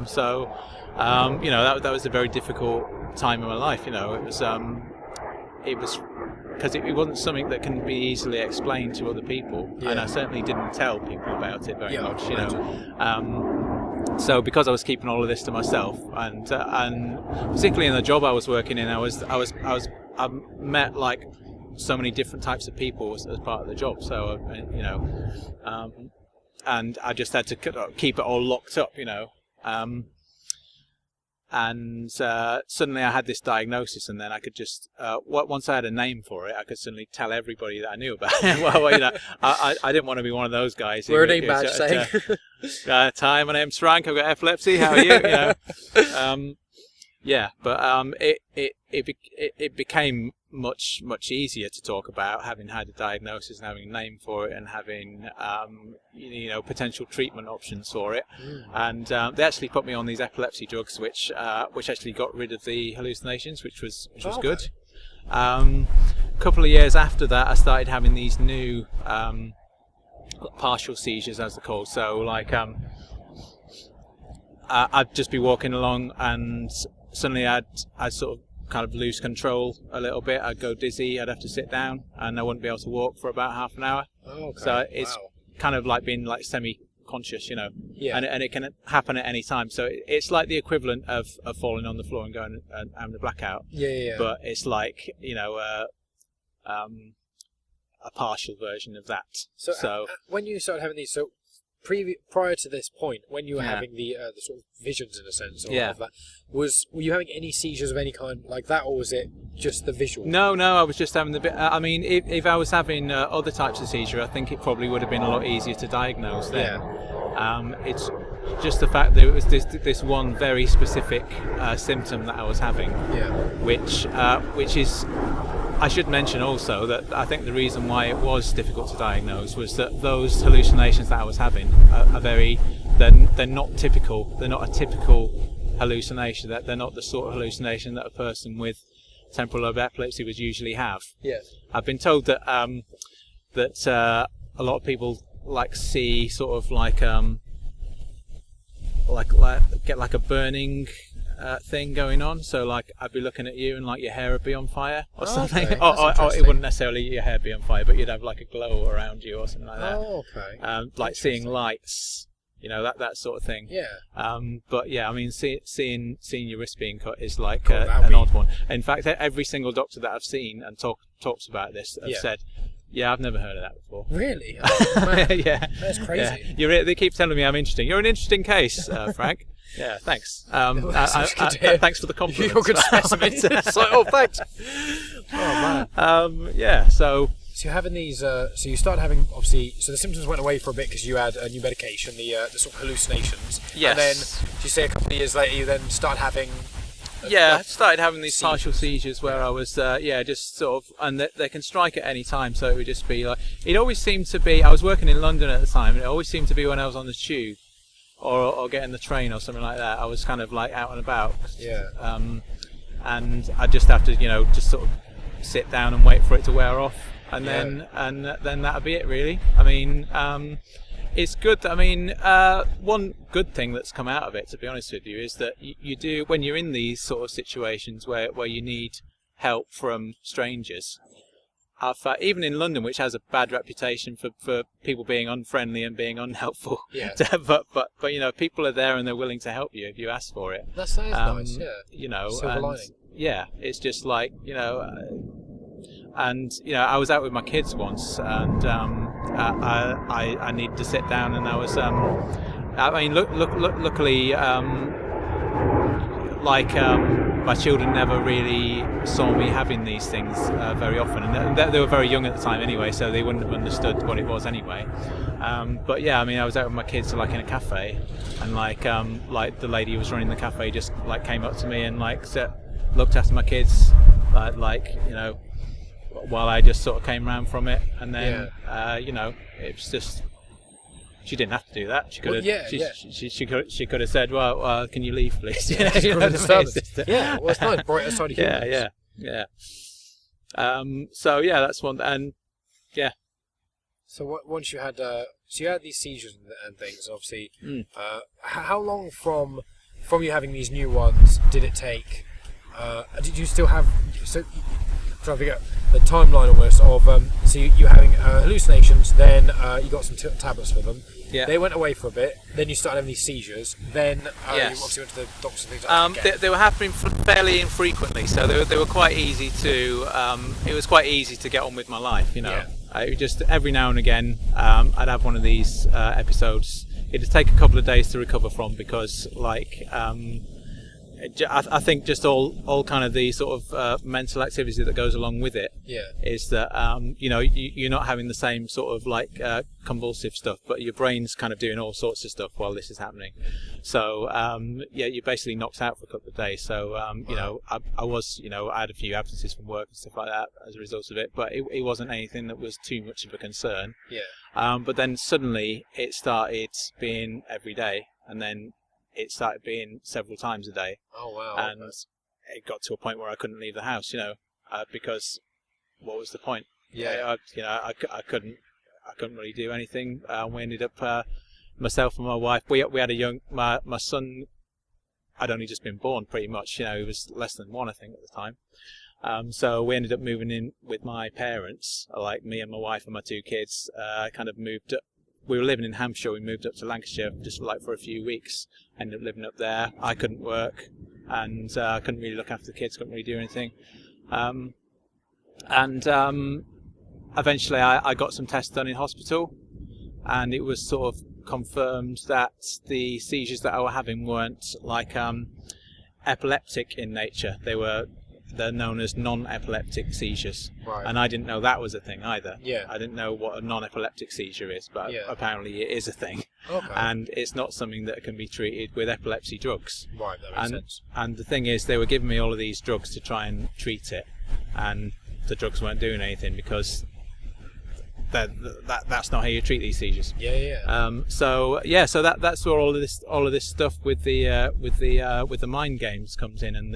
That was a very difficult time in my life. It was because it wasn't something that can be easily explained to other people, and I certainly didn't tell people about it very much. So because I was keeping all of this to myself, and particularly in the job I was working in, I met like so many different types of people as part of the job. So and I just had to keep it all locked up, and suddenly I had this diagnosis, and then I could just once I had a name for it, I could suddenly tell everybody that I knew about it. Well, I didn't want to be one of those guys. Wear a name badge saying, "Hi, my name's Frank. I've got epilepsy. How are you?" But it became much easier to talk about, having had a diagnosis and having a name for it, and having potential treatment options for it. And they actually put me on these epilepsy drugs, which actually got rid of the hallucinations, which was good. A couple of years after that, I started having these new partial seizures, as they're called. So like I'd just be walking along, and suddenly I'd sort of kind of lose control a little bit. I'd go dizzy, I'd have to sit down, and I wouldn't be able to walk for about half an hour. So it's kind of like being like semi-conscious, and it can happen at any time. So it's like the equivalent of falling on the floor and going and having a blackout. But it's like a partial version of that. So when you started having these, so prior to this point, when you were Yeah. having the sort of visions in a sense of, Yeah. of that, were you having any seizures of any kind like that, or was it just the visual? No, I was just having the bit. I mean, if I was having other types of seizure, I think it probably would have been a lot easier to diagnose then. It's just the fact that it was this one very specific symptom that I was having, which is. I should mention also that I think the reason why it was difficult to diagnose was that those hallucinations that I was having are very. They're not typical. They're not a typical hallucination. That they're not the sort of hallucination that a person with temporal lobe epilepsy would usually have. Yes. I've been told that a lot of people see sort of get like a burning thing going on. So I'd be looking at you and your hair would be on fire or something. Okay. Or it wouldn't necessarily your hair be on fire, but you'd have a glow around you or something like that. Oh, okay. Seeing lights. That sort of thing. Yeah. But yeah, I mean, seeing your wrist being cut is an be- odd one. In fact, every single doctor that I've seen and talks about this have said, "Yeah, I've never heard of that before." Really? Oh, man. Yeah, That's crazy. Yeah. They keep telling me I'm interesting. You're an interesting case, Frank. Yeah, thanks. That's good to hear. Thanks for the compliment. You're a good specimen. It's like, oh, thanks. Oh man. Yeah. So you're having these. So you started having obviously. So the symptoms went away for a bit because you had a new medication, the sort of hallucinations. Yes. And then, you say a couple of years later, you then started having. I started having these partial seizures where I was, just sort of, and they can strike at any time. So it would just be it always seemed to be. I was working in London at the time, and it always seemed to be when I was on the tube, or getting the train or something like that. I was kind of out and about. Yeah. And I just have to, just sort of sit down and wait for it to wear off. And then that'll be it, really. I mean, it's good. I mean, one good thing that's come out of it, to be honest with you, is that you do, when you're in these sort of situations where you need help from strangers. Even in London, which has a bad reputation for people being unfriendly and being unhelpful. Yeah. but people are there and they're willing to help you if you ask for it. That sounds nice. Yeah. Silver lining. Yeah, it's just and I was out with my kids once, and I needed to sit down, and I was luckily my children never really saw me having these things very often, and they were very young at the time anyway, so they wouldn't have understood what it was anyway. But yeah, I mean, I was out with my kids in a cafe, and the lady who was running the cafe just came up to me and looked after my kids, while I just sort of came round from it, and then it was just, she didn't have to do that. She could have. She could have said, "Well, can you leave, please?" Yeah, well, it's nice. Brighter side of humans. Yeah. So yeah, that's one, and yeah. So once you had, you had these seizures and things, obviously. How long from you having these new ones did it take? Did you still have? So, trying to figure out the timeline almost of so you having hallucinations, then you got some tablets for them. Yeah. They went away for a bit. Then you started having these seizures. Then you obviously went to the doctors and things like that. They were happening fairly infrequently, so they were quite easy to. It was quite easy to get on with my life, Yeah. I just every now and again I'd have one of these episodes. It'd take a couple of days to recover from because I think just all kind of the sort of mental activity that goes along with it is that you're not having the same sort of convulsive stuff, but your brain's kind of doing all sorts of stuff while this is happening. So you're basically knocked out for a couple of days. So I had a few absences from work and stuff like that as a result of it, but it wasn't anything that was too much of a concern. But then suddenly it started being every day, and then it started being several times a day. Oh wow! And it got to a point where I couldn't leave the house, because what was the point? Yeah. I couldn't really do anything. We ended up myself and my wife. We had my son had only just been born, pretty much. He was less than 1, I think, at the time. So we ended up moving in with my parents, me and my wife and my 2 kids. Kind of moved up. We were living in Hampshire. We moved up to Lancashire just for a few weeks. Ended up living up there. I couldn't work, and couldn't really look after the kids. Couldn't really do anything. Eventually, I got some tests done in hospital, and it was sort of confirmed that the seizures that I were having weren't like epileptic in nature. They're known as non-epileptic seizures, Right. and I didn't know that was a thing either. Yeah. I didn't know what a non-epileptic seizure is, but Yeah. apparently it is a thing, Okay. and it's not something that can be treated with epilepsy drugs. Right, that makes sense. And the thing is, they were giving me all of these drugs to try and treat it, and the drugs weren't doing anything because that's not how you treat these seizures. Yeah. So that's where all of this stuff with the mind games comes in, and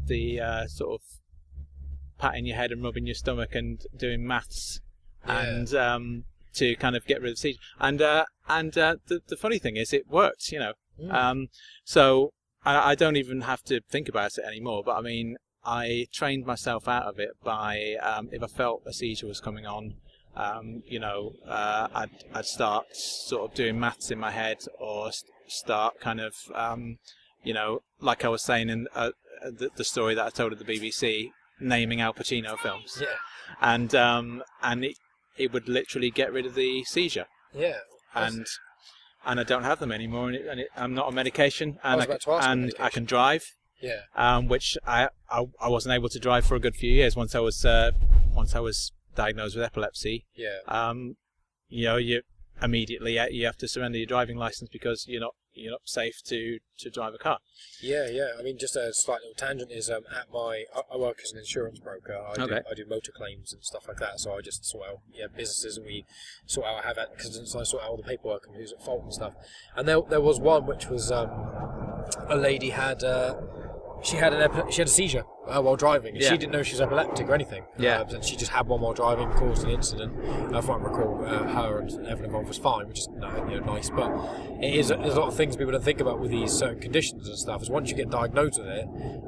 the sort of patting your head and rubbing your stomach and doing maths, and to kind of get rid of the seizure. And the funny thing is, it worked, you know. So I don't even have to think about it anymore. But I mean, I trained myself out of it by if I felt a seizure was coming on, I'd start sort of doing maths in my head, or start kind of like I was saying in the story that I told at the BBC, naming Al Pacino films. Yeah. And it would literally get rid of the seizure. Yeah. And I don't have them anymore, and I'm not on medication, and I can drive. Yeah. Which I wasn't able to drive for a good few years once I was diagnosed with epilepsy. Yeah. You immediately you have to surrender your driving license because you're not safe to drive a car. Yeah. I mean, just a slight little tangent is I work as an insurance broker. I do motor claims and stuff like that. So I just sort out businesses, and we sort out have accidents. And I sort out all the paperwork and who's at fault and stuff. And there was one which was a lady had. She had a seizure while driving. And she didn't know she was epileptic or anything. And she just had one while driving, caused an incident. If I recall, her and everyone involved was fine, which is nice. But there's a lot of things people don't think about with these certain conditions and stuff. Is once you get diagnosed with it,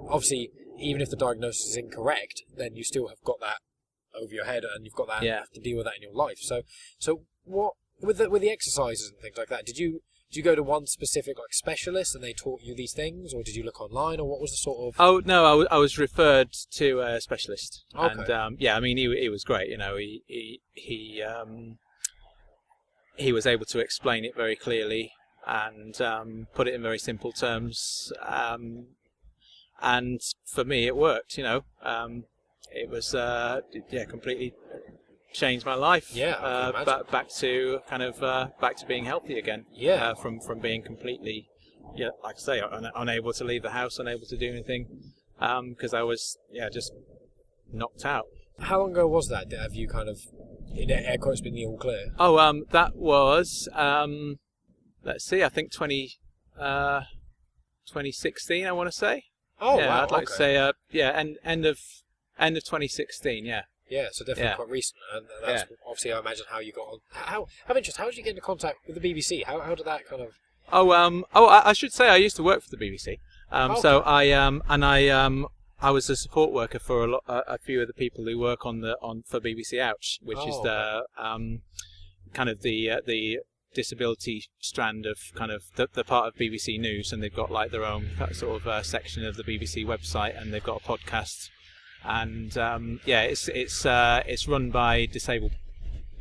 obviously, even if the diagnosis is incorrect, then you still have got that over your head, and you've got that you have to deal with that in your life. So what with the exercises and things like that? Did you go to one specific specialist and they taught you these things, or did you look online, or what was the sort of? Oh no, I was referred to a specialist, okay. And I mean he was great. He was able to explain it very clearly and put it in very simple terms, and for me it worked. It was completely changed my life. Back to being healthy again. From being completely, like I say, unable to leave the house, unable to do anything, because I was just knocked out. How long ago was that? Have you kind of, in air quotes, been the all clear? Oh, that was let's see, I think 2016. I want to say. Oh, yeah, wow. I'd like to say end of 2016. Yeah. Yeah, so definitely quite recent, and that's obviously, I imagine, how you got on. How interesting. How did you get into contact with the BBC? How did that kind of? I should say I used to work for the BBC. Okay. So I was a support worker for a few of the people who work for BBC Ouch, which is the kind of the disability strand of kind of the part of BBC News, and they've got like their own sort of section of the BBC website, and they've got a podcast. And it's run by disabled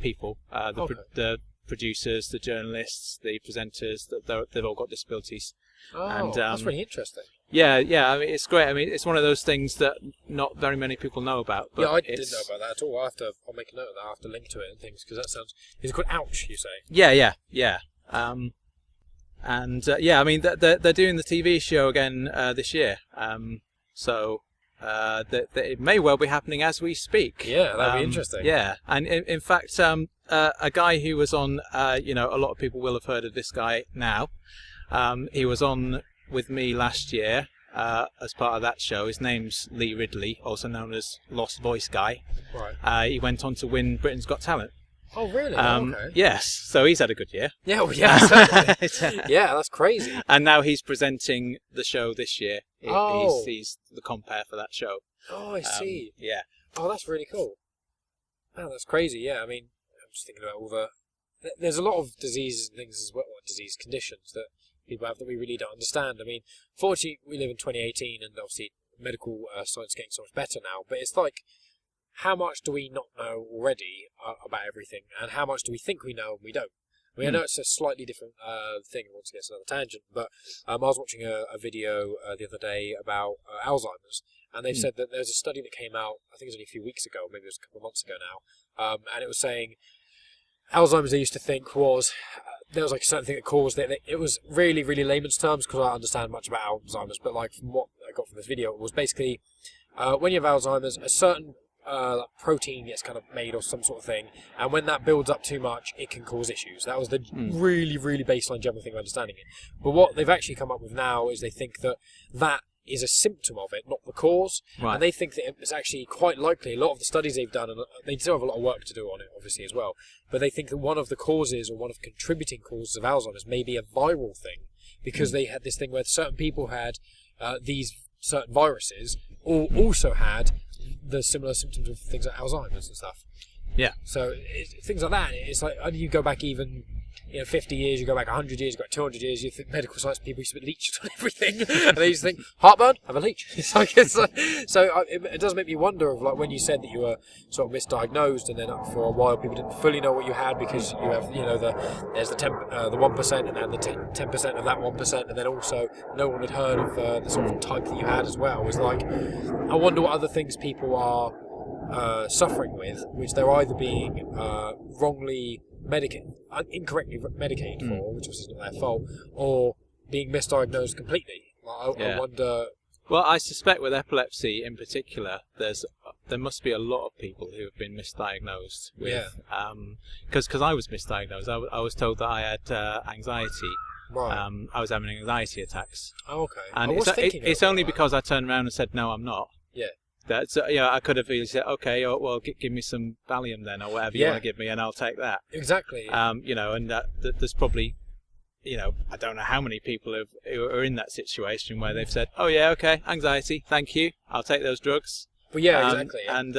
people. The producers, the journalists, the presenters. They've all got disabilities. That's really interesting. Yeah. I mean, it's great. I mean, it's one of those things that not very many people know about. But I didn't know about that at all. I'll make a note of that. I have to link to it and things, because that sounds. Is it called Ouch? You say? Yeah. I mean, they're doing the TV show again this year. That it may well be happening as we speak. Yeah, that'd be interesting. Yeah, and in fact, a guy who was on, a lot of people will have heard of this guy now. He was on with me last year as part of that show. His name's Lee Ridley, also known as Lost Voice Guy. Right. He went on to win Britain's Got Talent. Oh, really? Okay. Yes, so he's had a good year. Yeah, well, yeah, yeah, that's crazy. And now he's presenting the show this year. Oh. He's the compere for that show. Oh, I see. Yeah. Oh, that's really cool. Oh, that's crazy. Yeah, I mean, I'm just thinking about all the. There's a lot of diseases and things as well, disease conditions that people have that we really don't understand. I mean, fortunately, we live in 2018, and obviously medical science is getting so much better now. But it's like, how much do we not know already about everything, and how much do we think we know and we don't? I mean, I know it's a slightly different thing, once again, it's another tangent, but I was watching a video the other day about Alzheimer's, and they said that there's a study that came out, I think it was only a few weeks ago, maybe it was a couple of months ago now, and it was saying Alzheimer's, they used to think was, there was like a certain thing that caused it. It was really, really layman's terms, because I don't understand much about Alzheimer's, but like from what I got from this video, it was basically when you have Alzheimer's, a certain protein gets kind of made or some sort of thing, and when that builds up too much, it can cause issues. That was the really, really baseline general thing of understanding it. But what they've actually come up with now is they think that that is a symptom of it, not the cause. Right. And they think that it's actually quite likely, a lot of the studies they've done, and they still have a lot of work to do on it, obviously, as well, but they think that one of the causes, or one of the contributing causes of Alzheimer's may be a viral thing, because they had this thing where certain people had these certain viruses, or also had the similar symptoms of things like Alzheimer's and stuff. Yeah. So things like that, it's like, you go back even 50 years, you go back 100 years, you go back 200 years, you think medical science people used to put leeches on everything, and they used to think, heartburn, have a leech. So it does make me wonder of, like, when you said that you were sort of misdiagnosed, and then for a while people didn't fully know what you had, because you have, there's the 1%, and then the 10% of that 1%, and then also no one had heard of the sort of type that you had as well. It was like, I wonder what other things people are suffering with, which they're either being incorrectly medicated for, which was not their fault, or being misdiagnosed completely. I wonder. Well, I suspect with epilepsy in particular, there must be a lot of people who have been misdiagnosed with, because I was misdiagnosed. I was told that I had anxiety. Right. I was having anxiety attacks. Oh, okay. And it's only because I turned around and said, no, I'm not. Yeah. That's I could have easily said, okay, well, give me some Valium then, or whatever you want to give me, and I'll take that. Exactly. And there's probably, I don't know how many people who are in that situation where they've said, oh yeah, okay, anxiety, thank you, I'll take those drugs. Well, yeah, exactly. And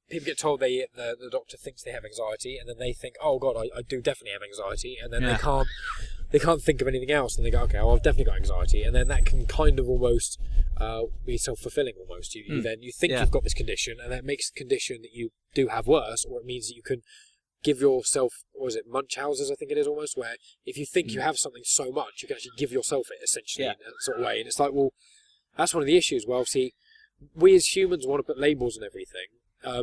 people get told the doctor thinks they have anxiety, and then they think, oh god, I do definitely have anxiety, and then they can't think of anything else, and they go, okay, well, I've definitely got anxiety, and then that can kind of almost be self-fulfilling almost. You think you've got this condition, and that makes the condition that you do have worse, or it means that you can give yourself, what is it, Munchausen's, I think it is almost, where if you think you have something so much, you can actually give yourself it, essentially, in that sort of way. And it's like, well, that's one of the issues. Well, see, we as humans want to put labels on everything,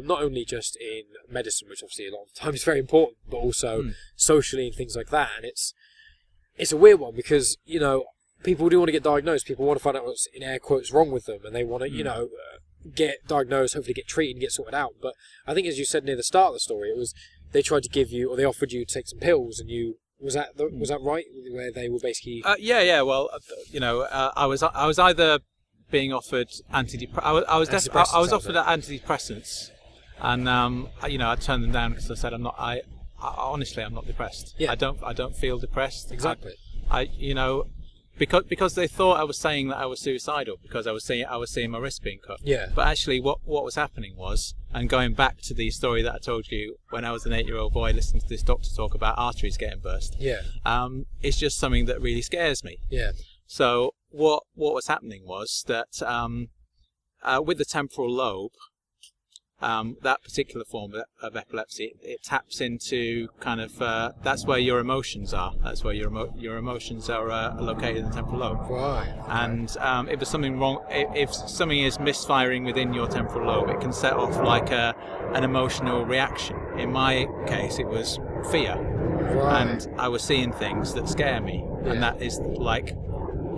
not only just in medicine, which obviously a lot of the time is very important, but also socially and things like that. And it's a weird one, because, people do want to get diagnosed. People want to find out what's, in air quotes, wrong with them, and they want to, get diagnosed, hopefully get treated and get sorted out. But I think, as you said near the start of the story, it was they tried to give you, or they offered you to take some pills, and was that right? Where they were basically well, I was either being offered I was offered antidepressants, and I turned them down because I said honestly I'm not depressed. I don't feel depressed. Exactly. Because they thought I was saying that I was suicidal, because I was seeing my wrist being cut. Yeah. But actually, what was happening was, and going back to the story that I told you when I was an 8-year-old boy listening to this doctor talk about arteries getting burst. Yeah. It's just something that really scares me. Yeah. So what was happening was that with the temporal lobe, that particular form of epilepsy, it taps into kind of that's where your emotions are. That's where your emotions are located in the temporal lobe. Right. And if there's something wrong, if something is misfiring within your temporal lobe, it can set off like an emotional reaction. In my case, it was fear, and I was seeing things that scare me, and that is like.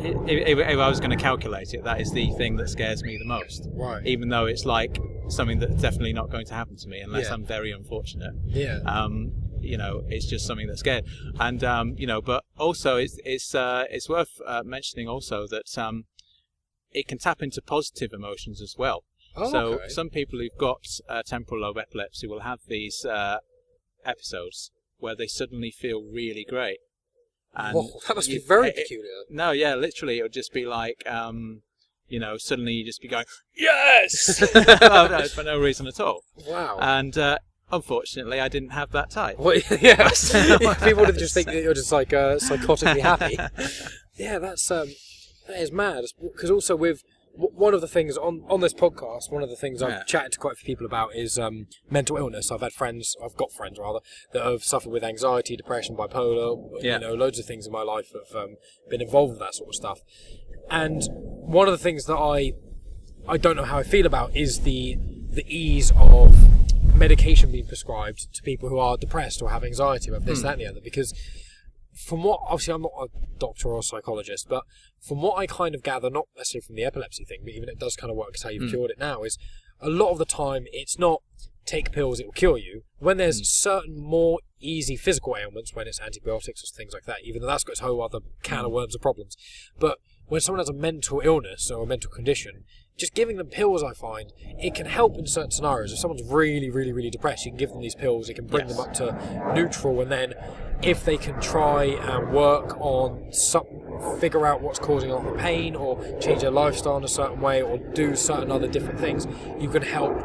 If I was going to calculate it, that is the thing that scares me the most. Right. Even though it's like something that's definitely not going to happen to me unless I'm very unfortunate. Yeah. It's just something that's scared. And but also it's worth mentioning also that it can tap into positive emotions as well. Oh, so okay. Some people who've got temporal lobe epilepsy will have these episodes where they suddenly feel really great. And that must be very peculiar. No, yeah, literally, it would just be like, suddenly you just be going, yes! For no reason at all. Wow. And unfortunately, I didn't have that type. Well, yes. People would just think that you're just like psychotically happy. Yeah, that is mad. Because also with one of the things on this podcast, one of the things Yeah. I've chatted to quite a few people about is mental illness. I've got friends that have suffered with anxiety, depression, bipolar, Yeah. loads of things in my life have been involved with that sort of stuff. And one of the things that I don't know how I feel about is the ease of medication being prescribed to people who are depressed or have anxiety, or have this, that, and the other. Because from what, obviously I'm not a doctor or a psychologist, but from what I kind of gather, not necessarily from the epilepsy thing, but even it does kind of work as how you've cured it now, is a lot of the time it's not take pills, it will cure you. When there's certain more easy physical ailments, when it's antibiotics or things like that, even though that's got its whole other can of worms of problems. But when someone has a mental illness or a mental condition, just giving them pills, I find, it can help in certain scenarios. If someone's really, really, really depressed, you can give them these pills, it can bring them up to neutral, and then if they can try and work on figure out what's causing a lot of pain, or change their lifestyle in a certain way, or do certain other different things, you can help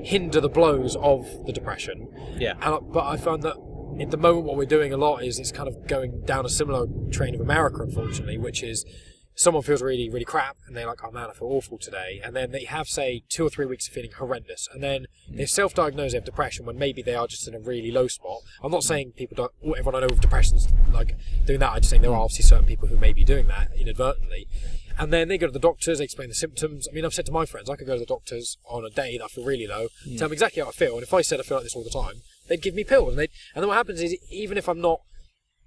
hinder the blows of the depression. Yeah. But I found that at the moment what we're doing a lot is it's kind of going down a similar train of America, unfortunately, which is someone feels really, really crap, and they're like, oh man, I feel awful today. And then they have, say, 2 or 3 weeks of feeling horrendous. And then they self-diagnose they have depression when maybe they are just in a really low spot. I'm not saying everyone I know with depression's like doing that. I'm just saying there are obviously certain people who may be doing that inadvertently. And then they go to the doctors, they explain the symptoms. I mean, I've said to my friends, I could go to the doctors on a day that I feel really low, tell them exactly how I feel. And if I said I feel like this all the time, they'd give me pills. And then what happens is, even if I'm not,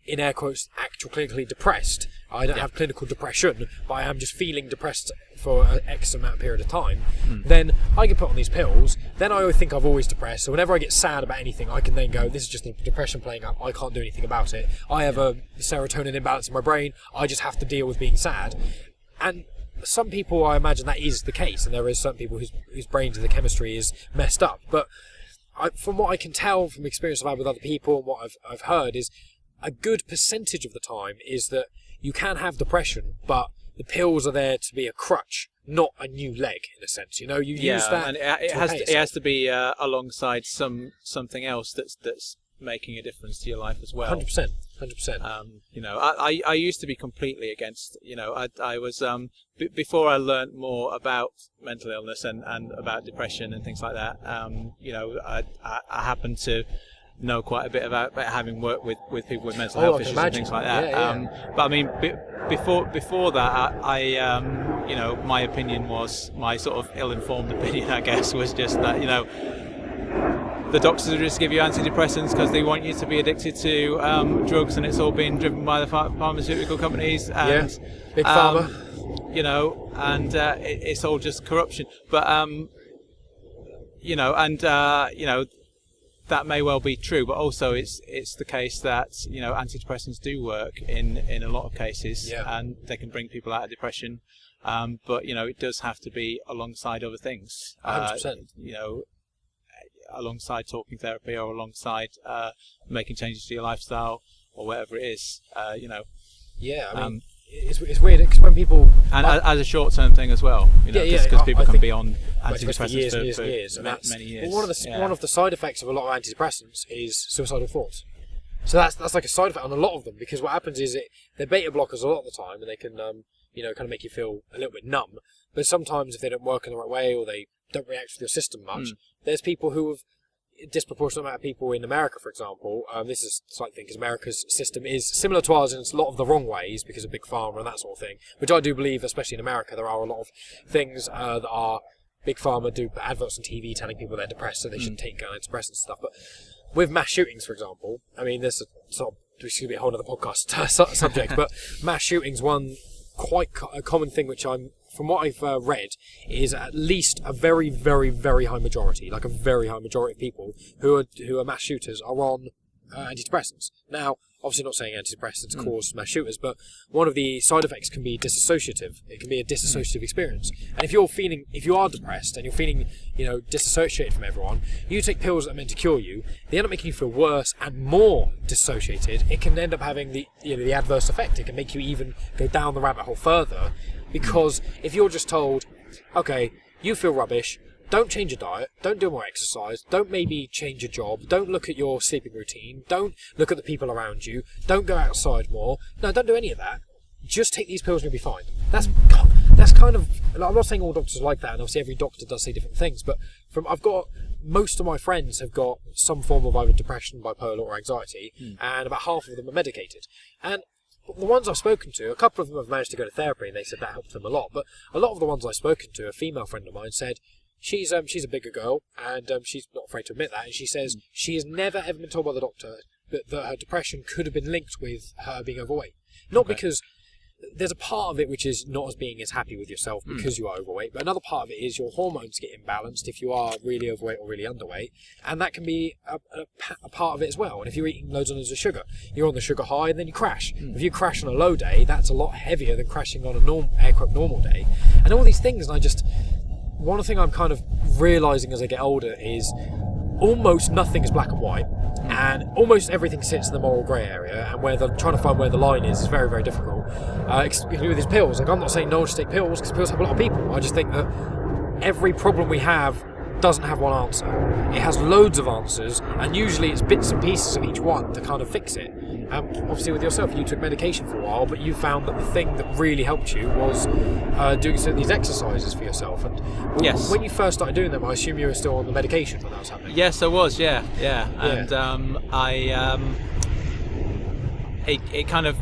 in air quotes, actual clinically depressed, I don't have clinical depression, but I am just feeling depressed for an X amount of period of time, then I get put on these pills. Then I always think I'm always depressed, so whenever I get sad about anything, I can then go, this is just the depression playing up, I can't do anything about it. I have a serotonin imbalance in my brain, I just have to deal with being sad. And some people, I imagine that is the case, and there is some people whose brains and the chemistry is messed up. But from what I can tell from experience I've had with other people and what I've heard, is a good percentage of the time is that you can have depression, but the pills are there to be a crutch, not a new leg, in a sense. You use that. And it has to be alongside something else that's making a difference to your life as well. 100%. I used to be completely against. I was before I learned more about mental illness and about depression and things like that. I happened to know quite a bit about having worked with people with mental health issues and things like that. But I mean, before that, I my opinion was, my sort of ill-informed opinion, I guess, was just that the doctors will just give you antidepressants because they want you to be addicted to drugs, and it's all being driven by the pharmaceutical companies and big pharma. It's all just corruption. But that may well be true, but also it's the case that antidepressants do work in a lot of cases, and they can bring people out of depression. But it does have to be alongside other things. 100%. Alongside talking therapy, or alongside making changes to your lifestyle, or whatever it is. Yeah, I mean, it's weird because when people as a short-term thing as well, because people can be on antidepressants for years, and many years. One of the side effects of a lot of antidepressants is suicidal thoughts. So that's like a side effect on a lot of them, because what happens is they're beta blockers a lot of the time, and they can kind of make you feel a little bit numb. But sometimes if they don't work in the right way, or they don't react with your system much, there's people who have a disproportionate amount of people in America, for example. This is a slight thing, because America's system is similar to ours in a lot of the wrong ways because of big pharma and that sort of thing, which I do believe, especially in America, there are a lot of things that are big pharma do adverts on TV telling people they're depressed, so they should take antidepressants and stuff. But with mass shootings, for example, I mean, this is going to be a whole other podcast subject, but mass shootings, one quite a common thing, which from what I've read, is at least a very, very, very high majority, like a very high majority of people who are mass shooters are on antidepressants. Now, obviously not saying antidepressants cause mass shooters, but one of the side effects can be dissociative. It can be a dissociative experience. And if you are depressed and you're feeling, disassociated from everyone, you take pills that are meant to cure you, they end up making you feel worse and more dissociated. It can end up having the adverse effect. It can make you even go down the rabbit hole further, because if you're just told, okay, you feel rubbish, don't change your diet, don't do more exercise, don't maybe change your job, don't look at your sleeping routine, don't look at the people around you, don't go outside more, no, don't do any of that, just take these pills and you'll be fine. That's kind of, I'm not saying all doctors are like that, and obviously every doctor does say different things, but most of my friends have got some form of either depression, bipolar or anxiety, and about half of them are medicated. And the ones I've spoken to, a couple of them have managed to go to therapy and they said that helped them a lot, but a lot of the ones I've spoken to, a female friend of mine said, she's a bigger girl, and she's not afraid to admit that, and she says she has never ever been told by the doctor that her depression could have been linked with her being overweight. Not because there's a part of it which is not as being as happy with yourself because you are overweight, but another part of it is your hormones get imbalanced if you are really overweight or really underweight, and that can be a part of it as well. And if you're eating loads and loads of sugar, you're on the sugar high and then you crash. If you crash on a low day, that's a lot heavier than crashing on a air-quote normal day. And all these things, and one thing I'm kind of realising as I get older is almost nothing is black and white, and almost everything sits in the moral grey area, and trying to find where the line is very, very difficult. With these pills, I'm not saying no one should take pills, because pills help a lot of people. I just think that every problem we have doesn't have one answer. It has loads of answers, and usually it's bits and pieces of each one to kind of fix it. Obviously with yourself, you took medication for a while, but you found that the thing that really helped you was doing some of these exercises for yourself. And when you first started doing them, I assume you were still on the medication when that was happening. Yes, I was. Yeah. And it kind of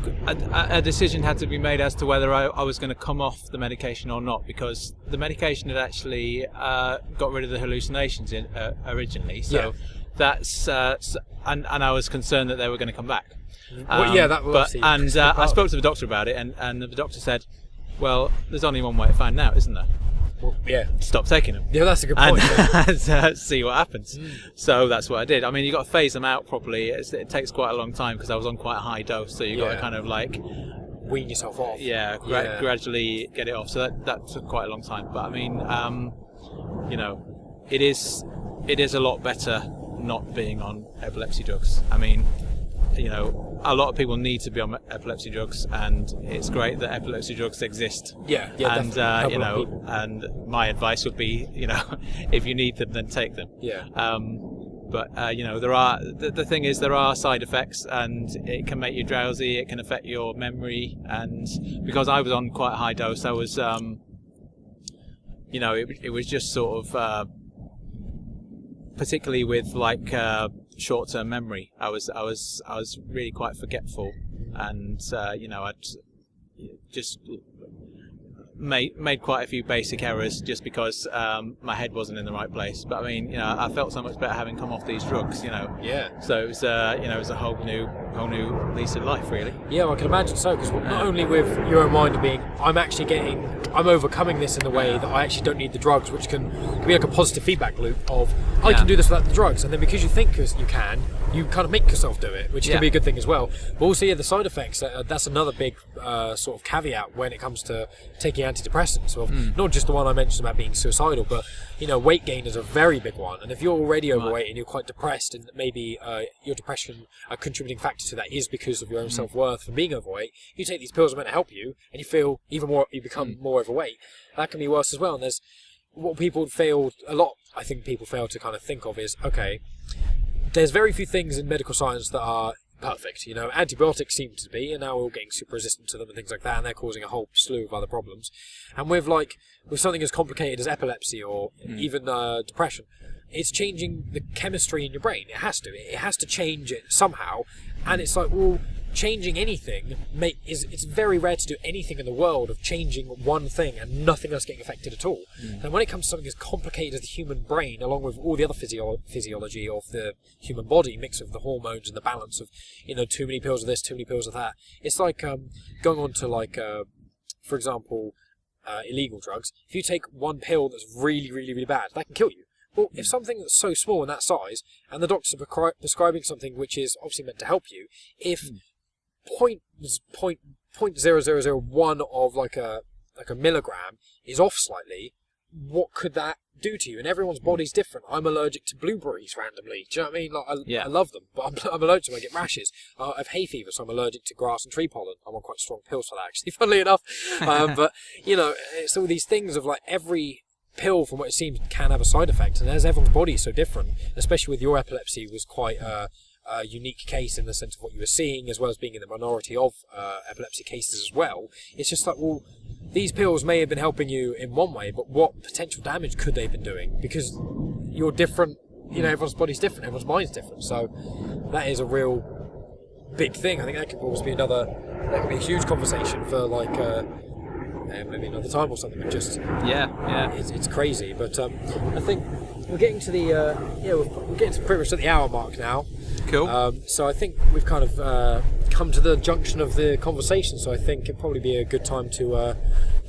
a decision had to be made as to whether I was going to come off the medication or not, because the medication had actually got rid of the hallucinations originally. So that's and I was concerned that they were going to come back. I spoke to the doctor about it, and the doctor said, "Well, there's only one way to find out, isn't there? Well, stop taking them. Yeah, that's a good point. And see what happens." So that's what I did. I mean, you got to phase them out properly. It takes quite a long time because I was on quite a high dose, so you got to kind of like wean yourself off. Gradually get it off. So that took quite a long time. But I mean, it is a lot better not being on epilepsy drugs. I mean, a lot of people need to be on epilepsy drugs, and it's great that epilepsy drugs exist. And and my advice would be, if you need them, then take them. But there are the thing is there are side effects, and it can make you drowsy. It can affect your memory, and because I was on quite a high dose, I was it was just sort of particularly with like short-term memory, I was really quite forgetful, and I'd just made quite a few basic errors just because my head wasn't in the right place. But I mean, I felt so much better having come off these drugs. So it was it was a whole new lease of life, really. I can imagine so, because not only with your own mind being, I'm overcoming this in the way that I actually don't need the drugs, which can be like a positive feedback loop of I can do this without the drugs, and then because you think you can, you kind of make yourself do it, which can be a good thing as well. But also, the side effects, that's another big sort of caveat when it comes to taking antidepressants, not just the one I mentioned about being suicidal, but weight gain is a very big one. And if you're already overweight and you're quite depressed, and maybe your depression, a contributing factor to that is because of your own self-worth from being overweight, you take these pills that are meant to help you, and you become more overweight. That can be worse as well. And there's what I think people fail to kind of think of is, okay, there's very few things in medical science that are perfect. Antibiotics seem to be, and now we're all getting super resistant to them and things like that, and they're causing a whole slew of other problems. And with something as complicated as epilepsy or even depression, it's changing the chemistry in your brain. It has to change it somehow. And it's like, well, changing anything it's very rare to do anything in the world of changing one thing and nothing else getting affected at all. And when it comes to something as complicated as the human brain, along with all the other physiology of the human body, mix of the hormones and the balance of too many pills of this, too many pills of that, it's like going on to for example, illegal drugs. If you take one pill that's really, really, really bad, that can kill you. Well, if something that's so small in that size, and the doctors are prescribing something which is obviously meant to help you, if 0.0001 of like a milligram is off slightly, what could that do to you? And everyone's body's different. I'm allergic to blueberries randomly. Do you know what I mean? I love them, but I'm allergic to them. I get rashes. I have hay fever, so I'm allergic to grass and tree pollen. I'm on quite strong pills for that, actually, funnily enough. But it's all these things of like every pill, from what it seems, can have a side effect, and as everyone's body is so different, especially with your epilepsy was quite unique case in the sense of what you were seeing, as well as being in the minority of epilepsy cases as well. It's just like, well, these pills may have been helping you in one way, but what potential damage could they have been doing? Because you're different, everyone's body's different, everyone's mind's different. So that is a real big thing. I think that could always be that could be a huge conversation for maybe another time or something. But just it's crazy. But I think we're getting to we're getting to pretty much at the hour mark now. Cool. So I think we've kind of come to the junction of the conversation. So I think it'd probably be a good time to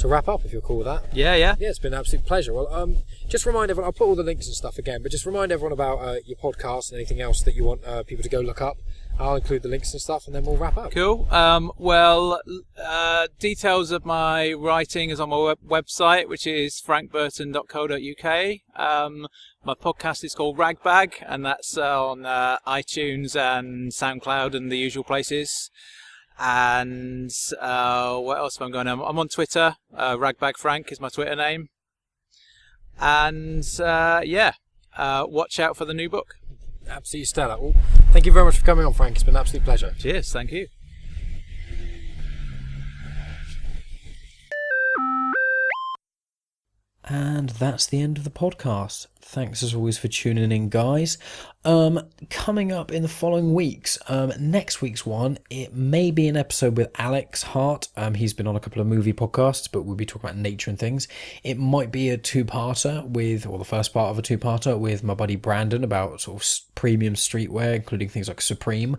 wrap up, if you're cool with that. Yeah. Yeah, it's been an absolute pleasure. Well, just remind everyone, I'll put all the links and stuff again, but just remind everyone about your podcast and anything else that you want people to go look up. I'll include the links and stuff, and then we'll wrap up. Cool. Details of my writing is on my website, which is frankburton.co.uk. My podcast is called Ragbag, and that's on iTunes and SoundCloud and the usual places. And what else am I going on? I'm on Twitter. Ragbag Frank is my Twitter name. And watch out for the new book. Absolutely stellar. Well, thank you very much for coming on, Frank. It's been an absolute pleasure. Cheers. Thank you. And that's the end of the podcast. Thanks as always for tuning in, guys. Coming up in the following weeks, next week's one, it may be an episode with Alex Hart. He's been on a couple of movie podcasts, but we'll be talking about nature and things. It might be a two-parter or the first part of a two-parter with my buddy Brandon about sort of premium streetwear, including things like Supreme.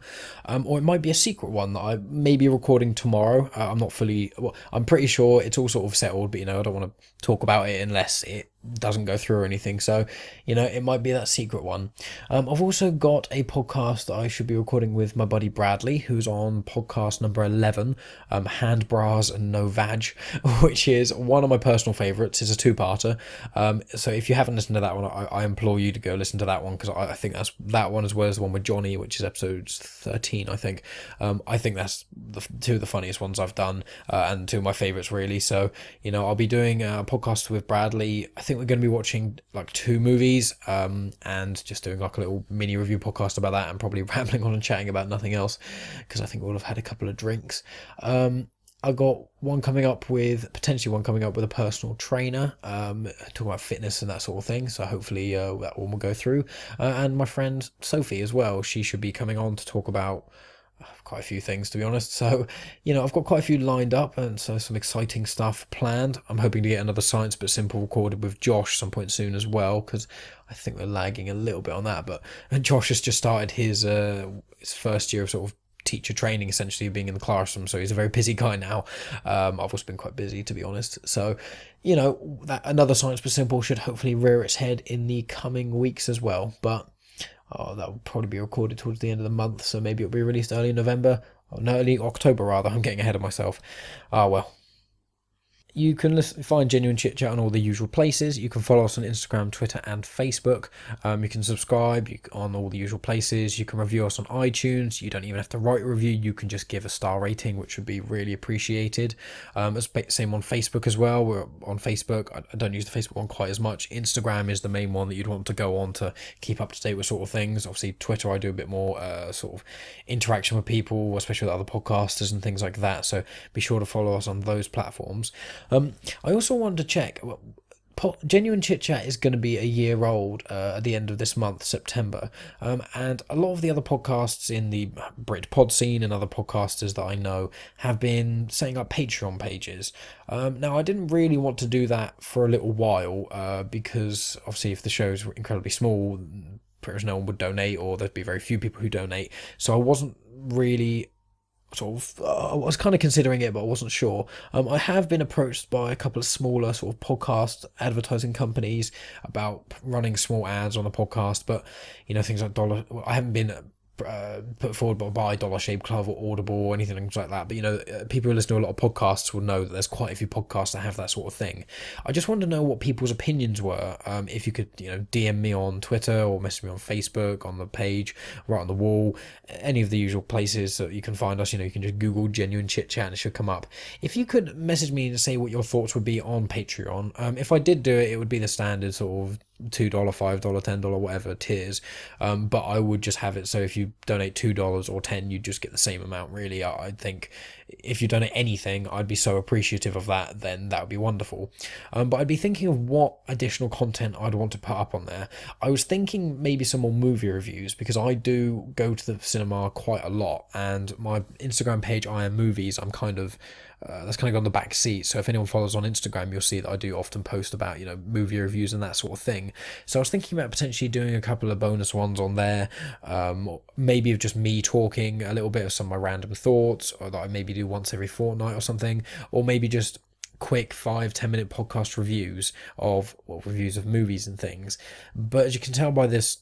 Or it might be a secret one that I may be recording tomorrow. I'm pretty sure it's all sort of settled, but I don't want to talk about it unless it doesn't go through or anything, so it might be that secret one. I've also got a podcast that I should be recording with my buddy Bradley, who's on podcast number 11, Hand Bras and No Vag, which is one of my personal favourites. It's a two-parter, so if you haven't listened to that one, I implore you to go listen to that one, because I think that's that one, as well as the one with Johnny, which is episode 13, I think. I think that's two of the funniest ones I've done, and two of my favourites, really. So I'll be doing a podcast with Bradley. I think we're going to be watching like 2 movies, and just doing like a little mini review podcast about that, and probably rambling on and chatting about nothing else, because I think we'll have had a couple of drinks. I got potentially one coming up with a personal trainer, talk about fitness and that sort of thing. So hopefully that one will go through. And my friend Sophie as well. She should be coming on to talk about quite a few things, to be honest. So I've got quite a few lined up, and so some exciting stuff planned. I'm hoping to get another Science But Simple recorded with Josh some point soon as well, because I think we're lagging a little bit on that. But Josh has just started his first year of sort of teacher training, essentially being in the classroom, so he's a very busy guy now. I've also been quite busy, to be honest. So that another Science But Simple should hopefully rear its head in the coming weeks as well. But that will probably be recorded towards the end of the month, so maybe it'll be released early November. Early October, rather. I'm getting ahead of myself. Well. You can find Genuine Chit-Chat on all the usual places. You can follow us on Instagram, Twitter, and Facebook. You can subscribe on all the usual places. You can review us on iTunes. You don't even have to write a review. You can just give a star rating, which would be really appreciated. Same on Facebook as well. We're on Facebook. I don't use the Facebook one quite as much. Instagram is the main one that you'd want to go on to keep up to date with sort of things. Obviously, Twitter, I do a bit more sort of interaction with people, especially with other podcasters and things like that. So be sure to follow us on those platforms. I also wanted to check, Genuine Chit-Chat is going to be a year old at the end of this month, September, and a lot of the other podcasts in the Brit pod scene and other podcasters that I know have been setting up Patreon pages. Now, I didn't really want to do that for a little while, because obviously if the show is incredibly small, pretty much no one would donate, or there'd be very few people who donate, so I wasn't really... I was kind of considering it, but I wasn't sure. I have been approached by a couple of smaller sort of podcast advertising companies about running small ads on the podcast, but things like I haven't been put forward by Dollar Shave Club or Audible or anything like that, but people who listen to a lot of podcasts will know that there's quite a few podcasts that have that sort of thing. I just wanted to know what people's opinions were. If you could DM me on Twitter or message me on Facebook, on the page, right on the wall, any of the usual places that you can find us. You can just Google Genuine Chit-Chat and it should come up. If you could message me and say what your thoughts would be on Patreon, if I did do it, it would be the standard sort of $2, $5, $10, whatever tiers. But I would just have it so if you donate $2 or 10, you just get the same amount. Really, I think if you donate anything, I'd be so appreciative of that. Then that would be wonderful. But I'd be thinking of what additional content I'd want to put up on there. I was thinking maybe some more movie reviews, because I do go to the cinema quite a lot, and my Instagram page, I Am Movies, I'm kind of that's kind of on the back seat. So if anyone follows on Instagram, you'll see that I do often post about, movie reviews and that sort of thing. So I was thinking about potentially doing a couple of bonus ones on there, maybe of just me talking a little bit of some of my random thoughts, or that I maybe do once every fortnight or something, or maybe just quick 5-10 minute podcast reviews of movies and things. But as you can tell by this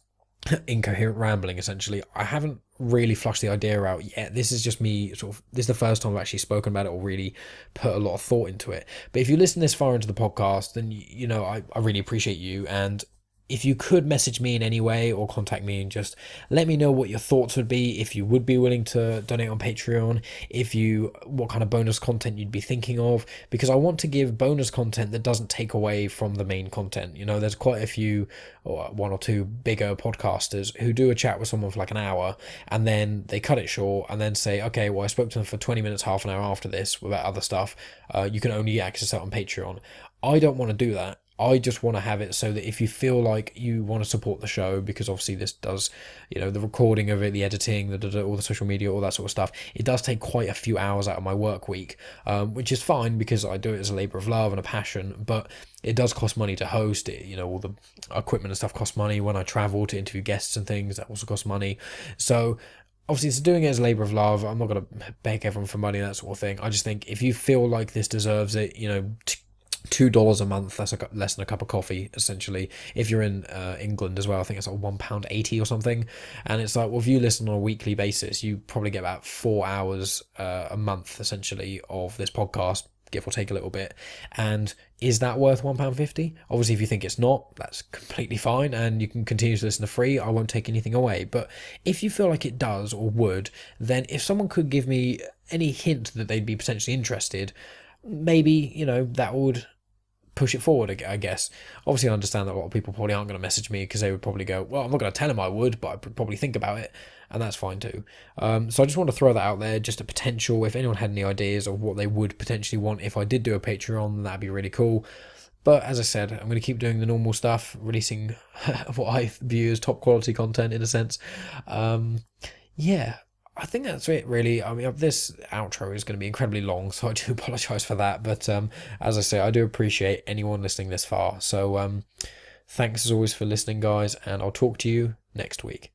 incoherent rambling, essentially, I haven't really flushed the idea out yet. This is just me this is the first time I've actually spoken about it or really put a lot of thought into it. But if you listen this far into the podcast, then I really appreciate you. And if you could message me in any way or contact me and just let me know what your thoughts would be, if you would be willing to donate on Patreon, what kind of bonus content you'd be thinking of, because I want to give bonus content that doesn't take away from the main content. There's quite a few, or one or two bigger podcasters who do a chat with someone for like an hour, and then they cut it short and then say, okay, well, I spoke to them for 20 minutes, half an hour after this about other stuff. You can only access that on Patreon. I don't want to do that. I just want to have it so that if you feel like you want to support the show, because obviously this does, the recording of it, the editing, all the social media, all that sort of stuff, it does take quite a few hours out of my work week, which is fine because I do it as a labour of love and a passion, but it does cost money to host it. All the equipment and stuff costs money. When I travel to interview guests and things, that also costs money. So obviously, it's doing it as a labour of love. I'm not going to beg everyone for money, that sort of thing. I just think if you feel like this deserves it, $2 a month, that's less than a cup of coffee, essentially. If you're in England as well, I think it's like £1.80 or something. And it's like, well, if you listen on a weekly basis, you probably get about 4 hours a month, essentially, of this podcast, give or take a little bit. And is that worth £1.50? Obviously, if you think it's not, that's completely fine, and you can continue to listen to free. I won't take anything away. But if you feel like it does or would, then if someone could give me any hint that they'd be potentially interested, maybe, that would push it forward, I guess. Obviously, I understand that a lot of people probably aren't going to message me because they would probably go, well, I'm not going to tell them I would, but I'd probably think about it, and that's fine too. So I just want to throw that out there, just a potential. If anyone had any ideas of what they would potentially want if I did do a Patreon, that'd be really cool. But as I said, I'm going to keep doing the normal stuff, releasing what I view as top quality content in a sense. I think that's it, really. I mean, this outro is going to be incredibly long, so I do apologise for that. But as I say, I do appreciate anyone listening this far. So thanks as always for listening, guys, and I'll talk to you next week.